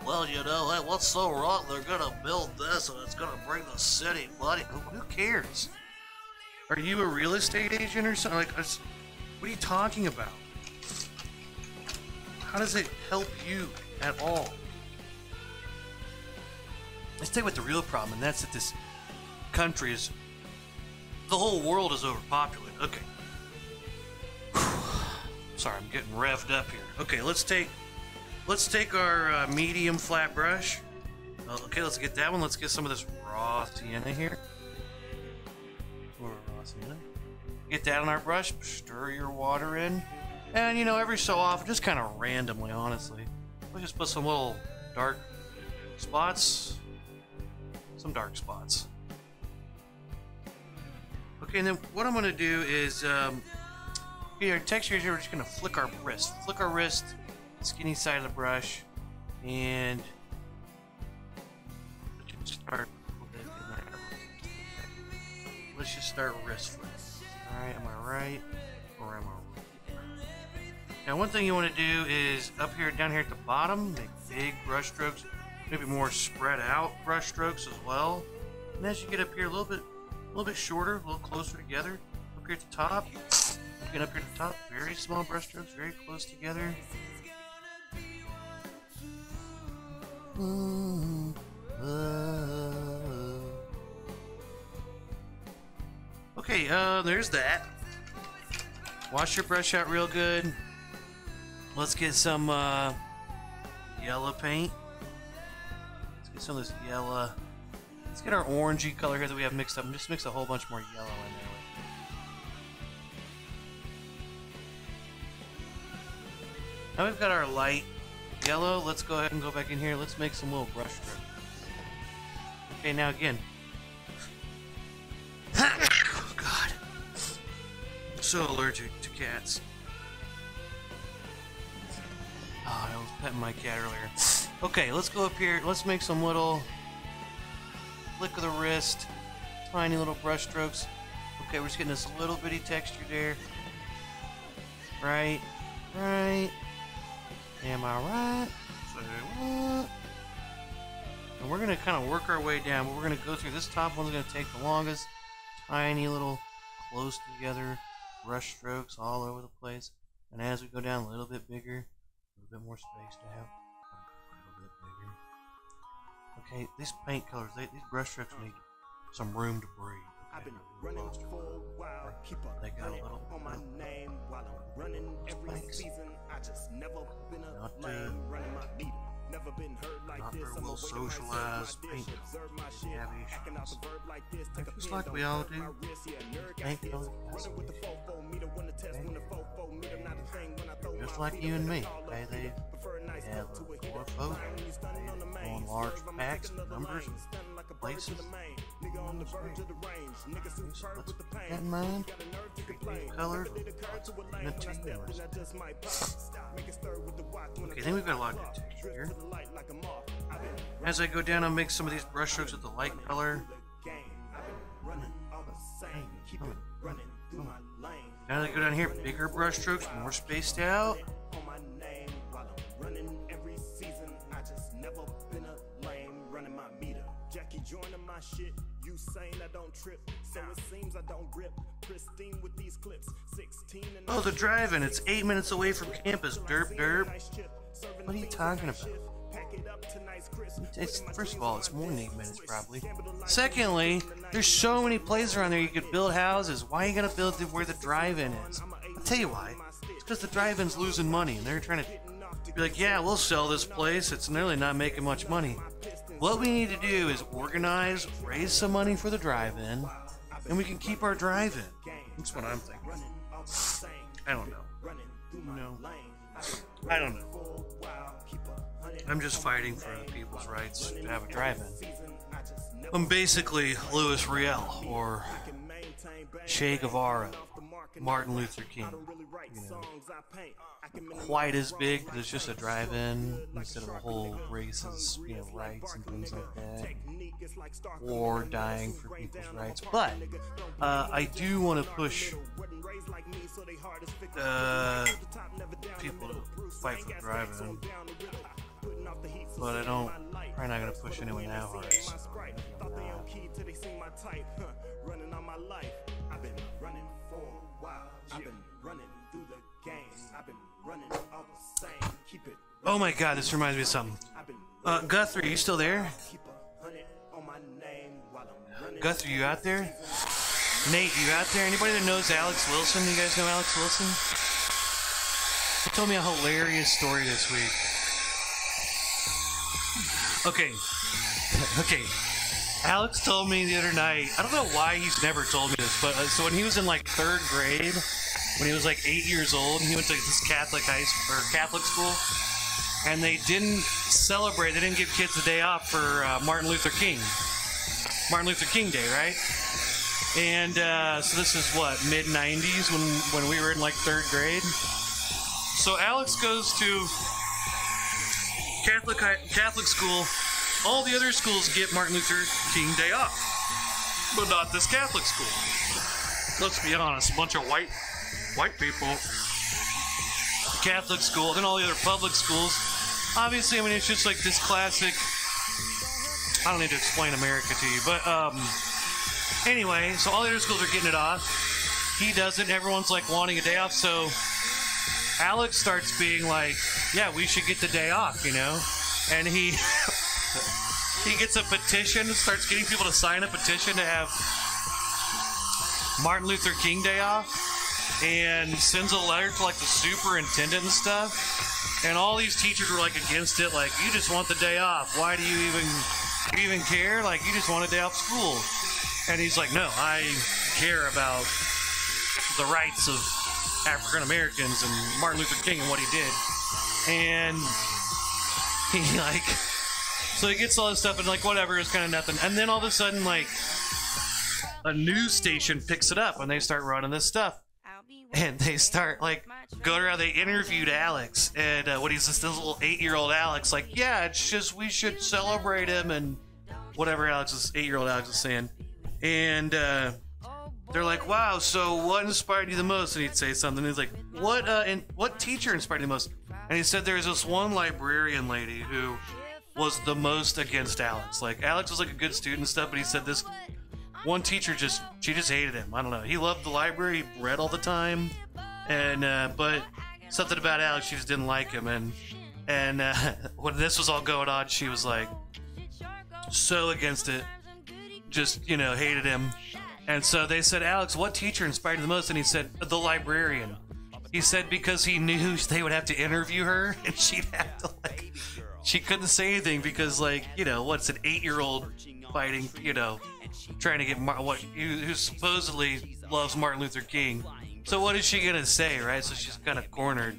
Well, you know, hey, what's so wrong? They're gonna build this and it's gonna bring the city money. Who cares? Are you a real estate agent or something? Like, what are you talking about? How does it help you at all? Let's tell you what the real problem, and that's that this country is, the whole world is overpopulated. Okay. Sorry, I'm getting revved up here. Okay, let's take our medium flat brush. Okay, let's get that one. Let's get some of this raw sienna here. More raw sienna. Get that on our brush. Stir your water in. And, you know, every so often, just kind of randomly, honestly, we'll just put some little dark spots. Some dark spots. Okay, and then what I'm going to do is, here, texture here, we're just going to flick our wrist. Flick our wrist, skinny side of the brush, and let's just start wrist flick. Alright, am I right? Or am I wrong? Now, one thing you want to do is up here, down here at the bottom, make big brush strokes, maybe more spread out brush strokes as well. And as you get up here a little bit shorter, a little closer together, up here at the top, again up here at the top, very small brush strokes, very close together. Okay, there's that. Wash your brush out real good. Let's get some yellow paint. Let's get some of this yellow. Let's get our orangey color here that we have mixed up and just mix a whole bunch more yellow in there. Now we've got our light yellow. Let's go ahead and go back in here. Let's make some little brush strokes. Okay, now again. Oh, God. I'm so allergic to cats. Oh, I was petting my cat earlier. Okay, let's go up here. Let's make some little flick of the wrist, tiny little brush strokes. Okay, we're just getting this little bitty texture there. Right. Am I right? Say what? And we're gonna kind of work our way down, but we're gonna go through this top one's gonna take the longest. Tiny little close together brush strokes all over the place. And as we go down a little bit bigger, a little bit more space to have. A little bit bigger. Okay, these paint colors, these brush strokes need some room to breathe. Okay? I've been running for a while, keep up They got a little on my name while I'm running every season. I just never been a lame, running my meter. Never been hurt like this. I'm a socialized paint acting just like we all do. Paint color. Just like you and me. Okay, they have more folk. They go in large packs and numbers and places. Let's keep that in mind. Color. Okay, then we've got a lot of good texture here. As I go down, I'll make some of these brush strokes with the light color. Now that I go down here, bigger brush strokes, more spaced out. So it seems I don't grip pristine with these clips. 16 and Oh, the drive-in. It's 8 minutes away from campus. Derp, derp. What are you talking about? First of all, it's more than 8 minutes, probably. Secondly, there's so many places around there you could build houses. Why are you gonna build where the drive-in is? I'll tell you why. It's because the drive-in's losing money, and they're trying to be like, yeah, we'll sell this place. It's nearly not making much money. What we need to do is organize, raise some money for the drive-in, and we can keep our drive-in. That's what I'm thinking. I don't know. No. I don't know. I'm just fighting for the people's rights to have a drive-in. I'm basically Louis Riel or Che Guevara, Martin Luther King. You know, quite as big, but it's just a drive-in instead of a whole race's, you know, rights and things like that, or dying for people's rights. But I do want to push people to fight for the drive-in, but I don't. Probably not gonna push anyone that hard. So. Oh my God, this reminds me of something. Guthrie, are you still there? Guthrie, you out there? Nate, you out there? Anybody that knows Alex Wilson? You guys know Alex Wilson? He told me a hilarious story this week. Okay. Alex told me the other night, I don't know why he's never told me this, but so when he was in like 3rd grade, when he was like 8 years old, he went to this Catholic Catholic school, and they didn't celebrate, they didn't give kids a day off for Martin Luther King Day, right? And so this is what, mid-90s when we were in like 3rd grade. So Alex goes to Catholic school. All the other schools get Martin Luther King Day off, but not this Catholic school. Let's be honest, a bunch of white people. Catholic school, then all the other public schools. Obviously, I mean, it's just like this classic. I don't need to explain America to you, but anyway, so all the other schools are getting it off. He doesn't. Everyone's like wanting a day off, so Alex starts being like, yeah, we should get the day off, you know? And he gets a petition, starts getting people to sign a petition to have Martin Luther King Day off, and sends a letter to like the superintendent and stuff. And all these teachers were like against it, like, you just want the day off. Why do you even care? Like, you just want a day off school. And he's like, no, I care about the rights of African Americans and Martin Luther King and what he did. And he like, so he gets all this stuff and like whatever, it's kind of nothing. And then all of a sudden, like, a news station picks it up and they start running this stuff. And they start like going around. They interviewed Alex, and what he's this little 8-year-old Alex, like, yeah, it's just we should celebrate him and whatever 8-year-old Alex is saying. And they're like, wow, so what inspired you the most? And he'd say something. He's like, what teacher inspired you the most? And he said there's this one librarian lady who was the most against Alex. Like, Alex was like a good student and stuff, but he said this one teacher she just hated him. I don't know. He loved the library. He read all the time, and but something about Alex, she just didn't like him. And when this was all going on, she was like so against it, just, you know, hated him. And so they said, Alex, what teacher inspired you the most? And he said, the librarian. He said because he knew they would have to interview her, and she'd have to like, she couldn't say anything because, like, you know, what's an 8-year-old fighting, you know, trying to get who supposedly loves Martin Luther King. So what is she gonna say, right? So she's kind of cornered.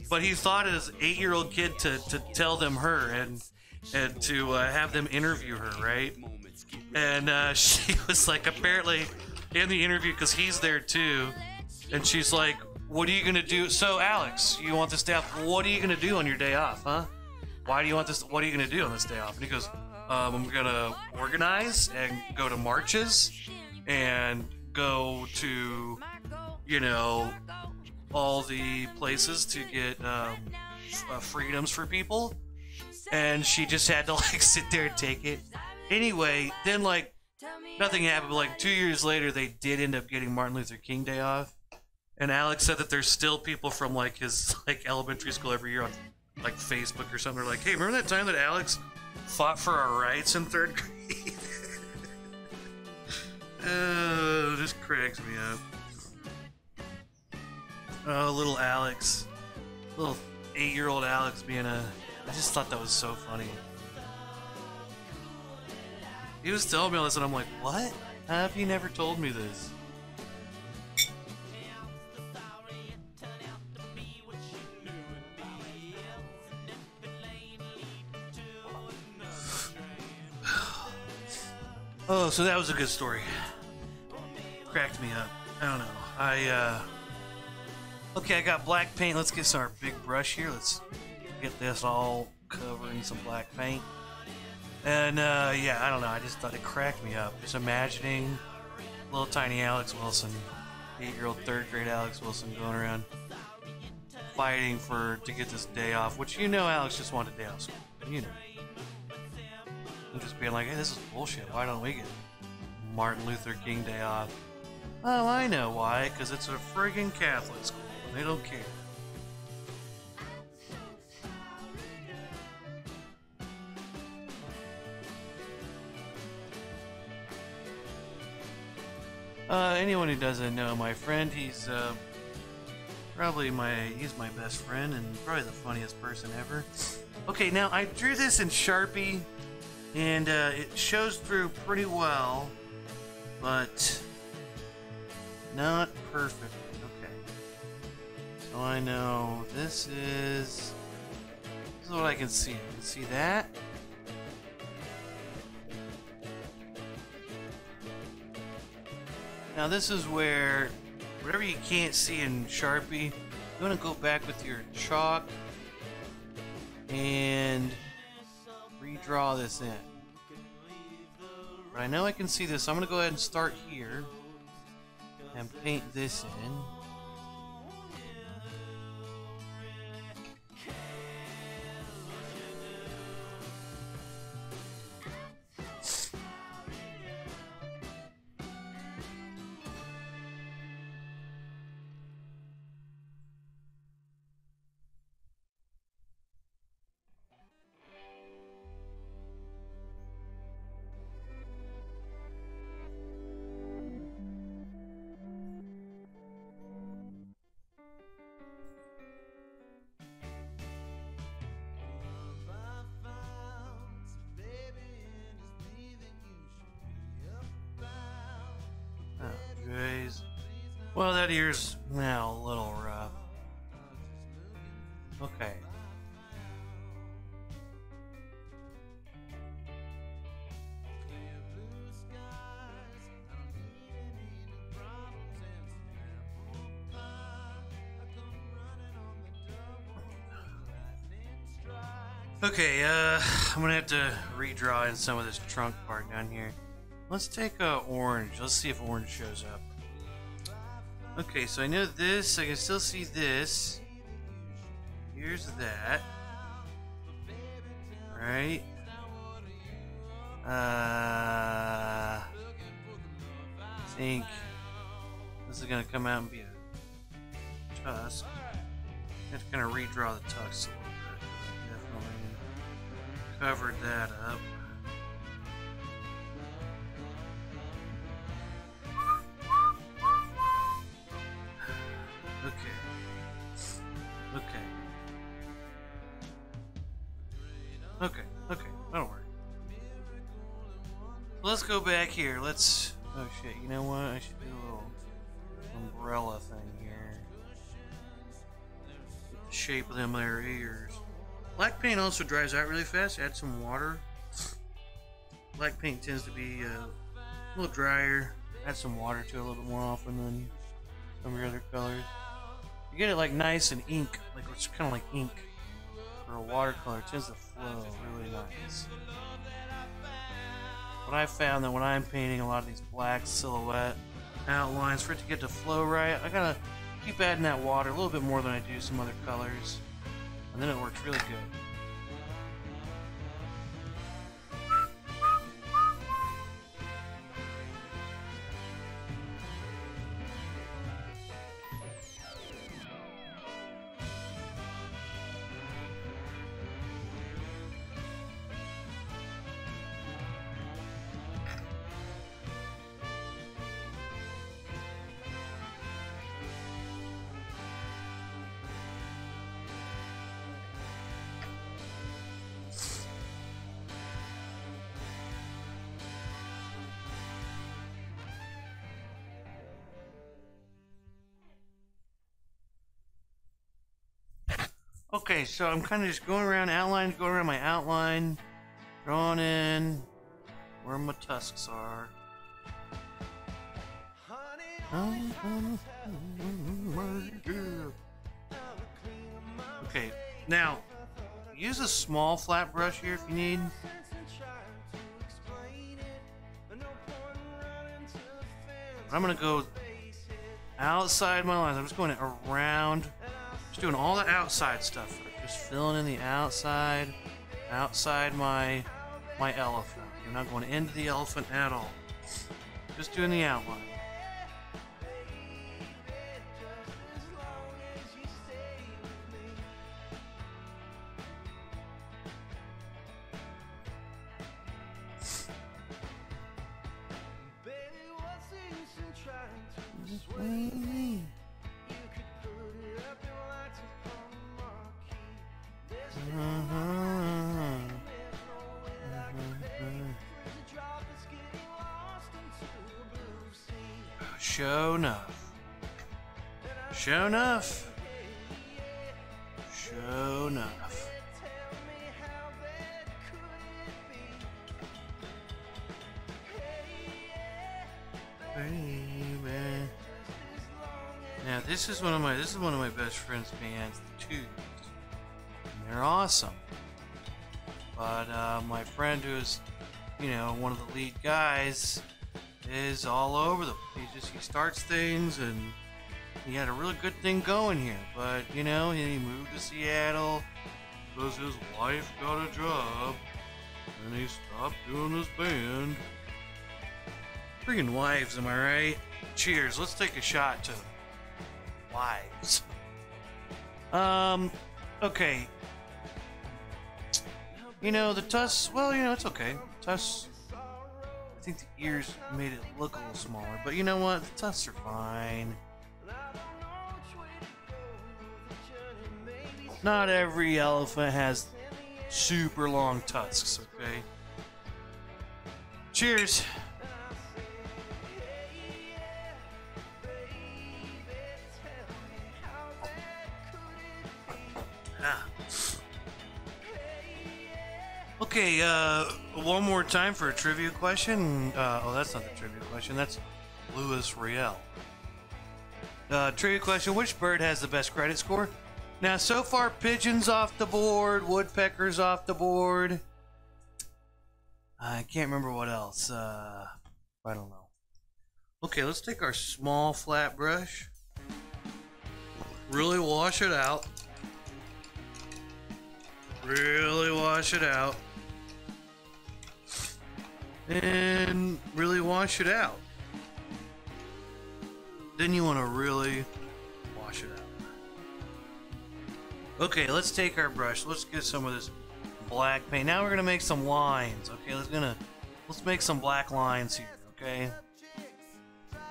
But he thought as an 8-year-old kid to tell them her and to have them interview her, right? And she was like, apparently in the interview, because he's there too, and she's like, what are you gonna do? So Alex, you want this day off? What are you gonna do on your day off, huh? Why do you want this? What are you gonna do on this day off? And he goes, I'm gonna organize and go to marches and go to, you know, all the places to get freedoms for people. And she just had to like sit there and take it. Anyway, then like nothing happened. But like 2 years later, they did end up getting Martin Luther King Day off. And Alex said that there's still people from like his like elementary school every year on like Facebook or something. They're like, hey, remember that time that Alex fought for our rights in 3rd grade? Oh, this cracks me up. Oh, little Alex. Little 8-year-old Alex being a... I just thought that was so funny. He was telling me all this and I'm like, what? How have you never told me this? Oh, so that was a good story. Cracked me up. I don't know. Okay, I got black paint. Let's get our big brush here. Let's get this all covered in some black paint. And, yeah, I don't know. I just thought it cracked me up. Just imagining little tiny Alex Wilson, 8-year-old 3rd grade Alex Wilson going around fighting to get this day off, which you know Alex just wanted a day off school. You know. And just being like, hey, this is bullshit. Why don't we get Martin Luther King Day off? Oh, I know why. Because it's a friggin' Catholic school. And they don't care. Anyone who doesn't know my friend, he's probably he's my best friend and probably the funniest person ever. Okay, now I drew this in Sharpie. And it shows through pretty well, but not perfectly. Okay. So I know this is what I can see. I can see that. Now this is where whatever you can't see in Sharpie, you want to go back with your chalk and redraw this in. But I know I can see this, so I'm going to go ahead and start here and paint this in. Well, that ear's now a little rough. Okay. Okay, I'm gonna have to redraw in some of this trunk part down here. Let's take orange. Let's see if orange shows up. Okay, so I know this. I can still see this. Here's that. Right. I think this is gonna come out and be a tusk. I have to kind of redraw the tusk a little bit. Definitely covered that up. Okay, that'll work. Let's go back here. Let's... Oh shit, you know what? I should do a little umbrella thing here. Get the shape of them there ears. Black paint also dries out really fast. Add some water. Black paint tends to be a little drier. Add some water to it a little bit more often than some of your other colors. You get it like nice and ink, like it's kind of like ink. For a watercolor, it tends to flow really nice. But I found that when I'm painting a lot of these black silhouette outlines, for it to get to flow right, I gotta keep adding that water a little bit more than I do some other colors, and then it works really good. Okay, so I'm kind of just going around going around my outline, drawing in where my tusks are. Okay, now use a small flat brush here if you need. I'm gonna go outside my lines. I'm just going around, just doing all the outside stuff. Just filling in the outside my elephant. I'm not going into the elephant at all. Just doing the outline. Show enough. Show enough. Show enough. Baby. Now this is one of my best friends' bands, the Tubes. And they're awesome. But my friend who's, one of the lead guys is all over the place. He starts things, and he had a really good thing going here, but he moved to Seattle because his wife got a job and he stopped doing his band. Freaking wives, am I right? Cheers, let's take a shot to wives. Okay. The tusks, well, it's okay. Tusks, I think the ears made it look a little smaller, but you know what? The tusks are fine. Not every elephant has super long tusks, okay? Cheers! Okay, one more time for a trivia question. Oh, that's not the trivia question. That's Louis Riel. Trivia question: which bird has the best credit score? Now, so far, pigeons off the board, woodpeckers off the board. I can't remember what else. I don't know. Okay, let's take our small flat brush. Really wash it out. Really wash it out. And really wash it out. Then you want to really wash it out. Okay, let's take our brush. Let's get some of this black paint. Now we're gonna make some lines. Okay, let's make some black lines here. Okay.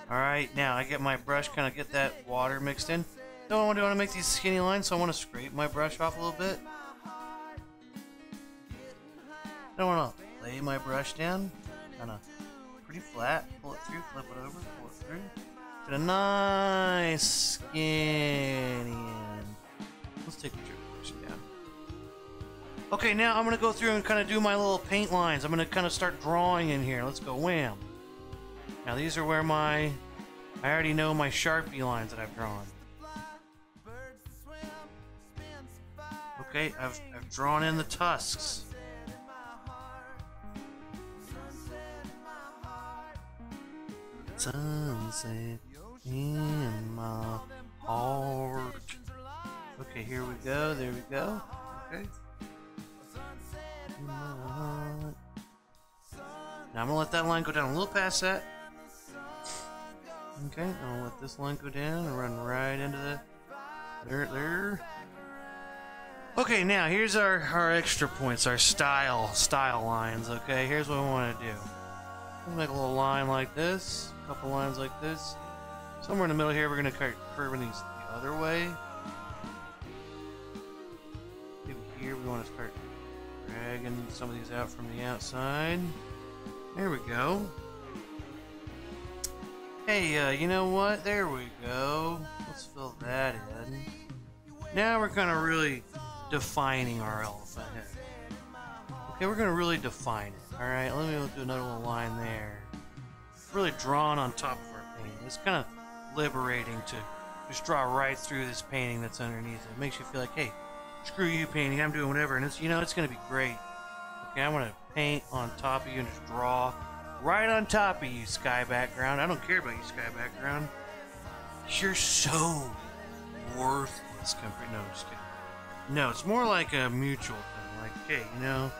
All right. Now I get my brush, kind of get that water mixed in. Then I want to make these skinny lines, so I want to scrape my brush off a little bit. I want to lay my brush down, kind of pretty flat. Pull it through, flip it over, pull it through. Get a nice skinny end. Let's take the brush down. Okay, now I'm going to go through and kind of do my little paint lines. I'm going to kind of start drawing in here. Let's go, wham. Now these are where I already know my Sharpie lines that I've drawn. Okay, I've drawn in the tusks. Sunset in my heart. Okay, here we go. There we go. Okay. Now I'm gonna let that line go down a little past that. Okay, I'm gonna let this line go down and run right into the there. Okay, now here's our extra points, our style lines. Okay, here's what we want to do. We'll make a little line like this. A couple lines like this. Somewhere in the middle here, we're going to start curving these the other way. Maybe here we want to start dragging some of these out from the outside. There we go. Hey, you know what? There we go. Let's fill that in. Now we're kind of really defining our elephant head. Okay, we're gonna really define it. All right, let me do another little line there. Really drawn on top of our painting. It's kind of liberating to just draw right through this painting that's underneath it. It makes you feel like, hey, screw you painting, I'm doing whatever, and it's, you know, it's gonna be great. Okay, I'm gonna paint on top of you and just draw right on top of you, sky background. I don't care about you, sky background. You're so worthless compared. No, I'm just kidding. No, it's more like a mutual thing. Like, hey, you know,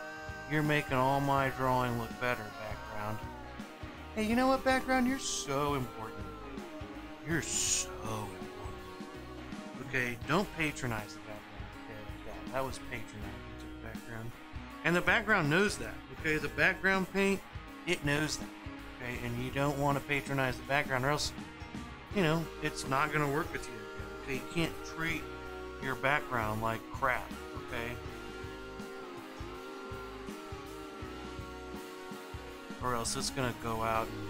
you're making all my drawing look better, background. Hey, you know what, background? You're so important. You're so important. Okay, don't patronize the background. Okay, yeah, that was patronizing to the background. And the background knows that. Okay, the background paint, it knows that. Okay, and you don't want to patronize the background, or else, you know, it's not going to work with you. Okay, you can't treat your background like crap. Okay. Or else it's gonna go out and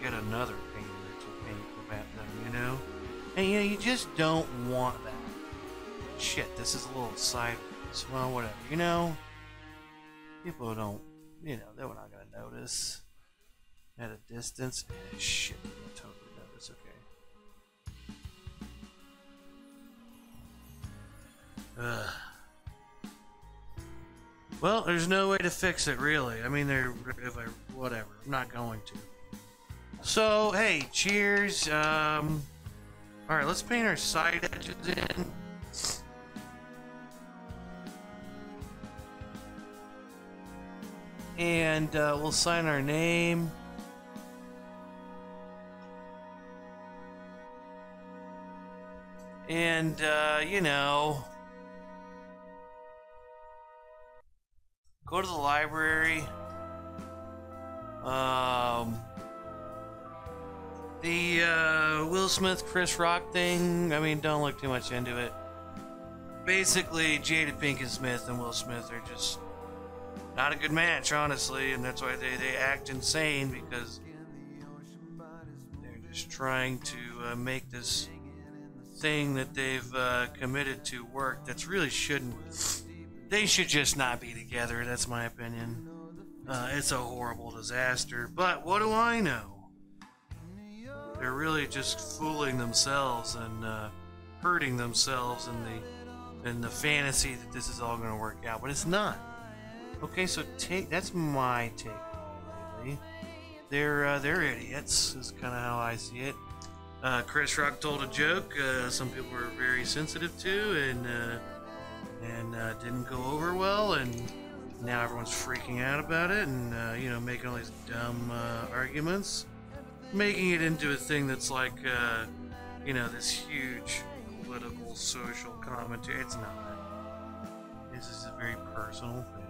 get another painter to paint the background, you know? And you know, you just don't want that. Shit, this is a little sideways. Well, whatever, you know? People don't, you know, they're not gonna notice at a distance. Shit, they're gonna totally notice, okay. Ugh. Well, there's no way to fix it, really. I mean, whatever. I'm not going to. So, hey, cheers. Alright, let's paint our side edges in. And we'll sign our name. And, you know, go to the library. The Will Smith, Chris Rock thing, I mean, don't look too much into it. Basically, Jada Pinkett Smith and Will Smith are just not a good match, honestly, and that's why they act insane, because they're just trying to make this thing that they've committed to work that's really shouldn't. They should just not be together, that's my opinion. It's a horrible disaster, but what do I know? They're really just fooling themselves and hurting themselves in the fantasy that this is all going to work out, but it's not. Okay, so that's my take. Lately. They're idiots. Is kind of how I see it. Chris Rock told a joke. Some people were very sensitive to, and didn't go over well, and now everyone's freaking out about it, and you know, making all these dumb arguments, making it into a thing that's like you know, this huge political, social commentary. It's not. This is a very personal thing.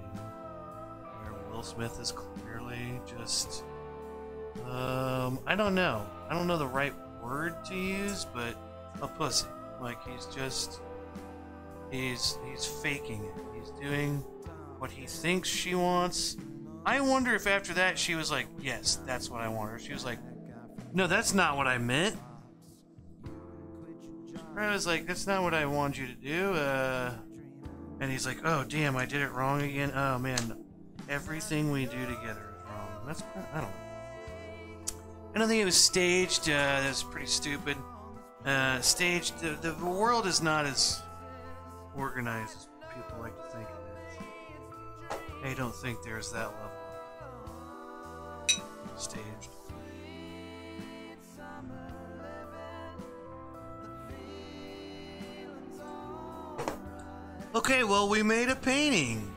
Will Smith is clearly just I don't know the right word to use, but a pussy. Like, he's faking it. He's doing what he thinks she wants. I wonder if after that she was like, yes, that's what I want. Or she was like, no, that's not what I meant. Or I was like, that's not what I want you to do. And he's like, oh damn, I did it wrong again. Oh man, everything we do together is wrong. I don't know. I don't think it was staged. That was pretty stupid. Staged. The world is not as organized as people like to think it is. I don't think there's that level of staged. Okay, well, we made a painting.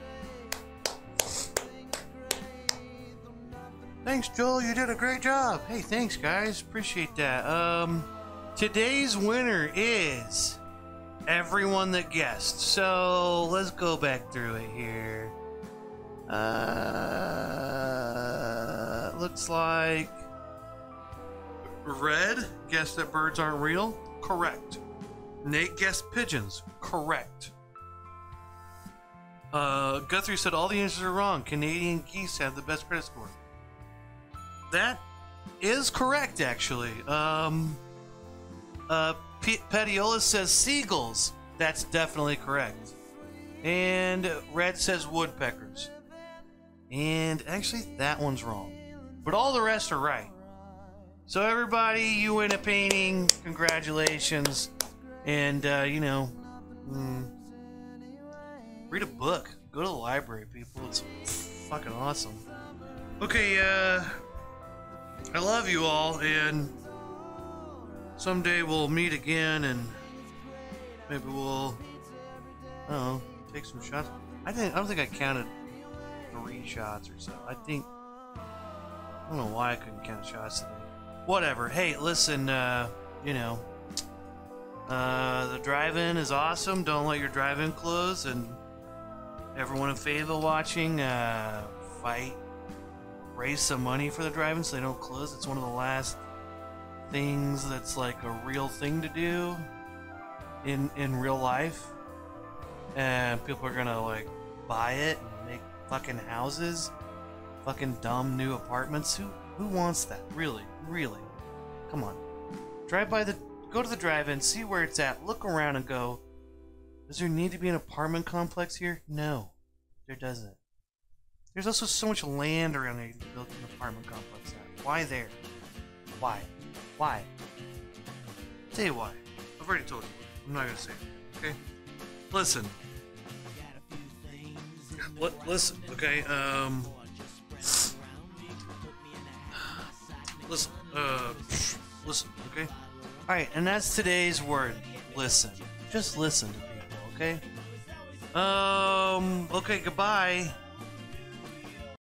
Thanks, Joel. You did a great job. Hey, thanks, guys. Appreciate that. Today's winner is everyone that guessed. So let's go back through it here. Looks like Red guessed that birds aren't real. Correct. Nate guessed pigeons. Correct. Guthrie said all the answers are wrong. Canadian geese have the best credit score. That is correct, actually. Petiola says seagulls. That's definitely correct. And red says woodpeckers. And actually, that one's wrong. But all the rest are right. So everybody, you win a painting. Congratulations. And, read a book. Go to the library, people. It's fucking awesome. Okay, I love you all, and someday we'll meet again, and maybe we'll, I don't know, take some shots. I don't think I counted 3 shots or so. I don't know why I couldn't count shots today. Whatever. Hey, listen, the drive-in is awesome. Don't let your drive-in close, and everyone in Fayetteville watching, raise some money for the drive-in so they don't close. It's one of the last things that's like a real thing to do in real life, and people are gonna like buy it and make fucking houses, fucking dumb new apartments. Who wants that? Really, come on, go to the drive-in, see where it's at, look around and go, does there need to be an apartment complex here? No, there doesn't. There's also so much land around there you can build an apartment complex at. Why there? Why? Tell you why. I've already told you. I'm not gonna say it. Okay? Listen. Listen, okay? Listen, okay? Alright, and that's today's word. Listen. Just listen to people, okay? Okay, goodbye.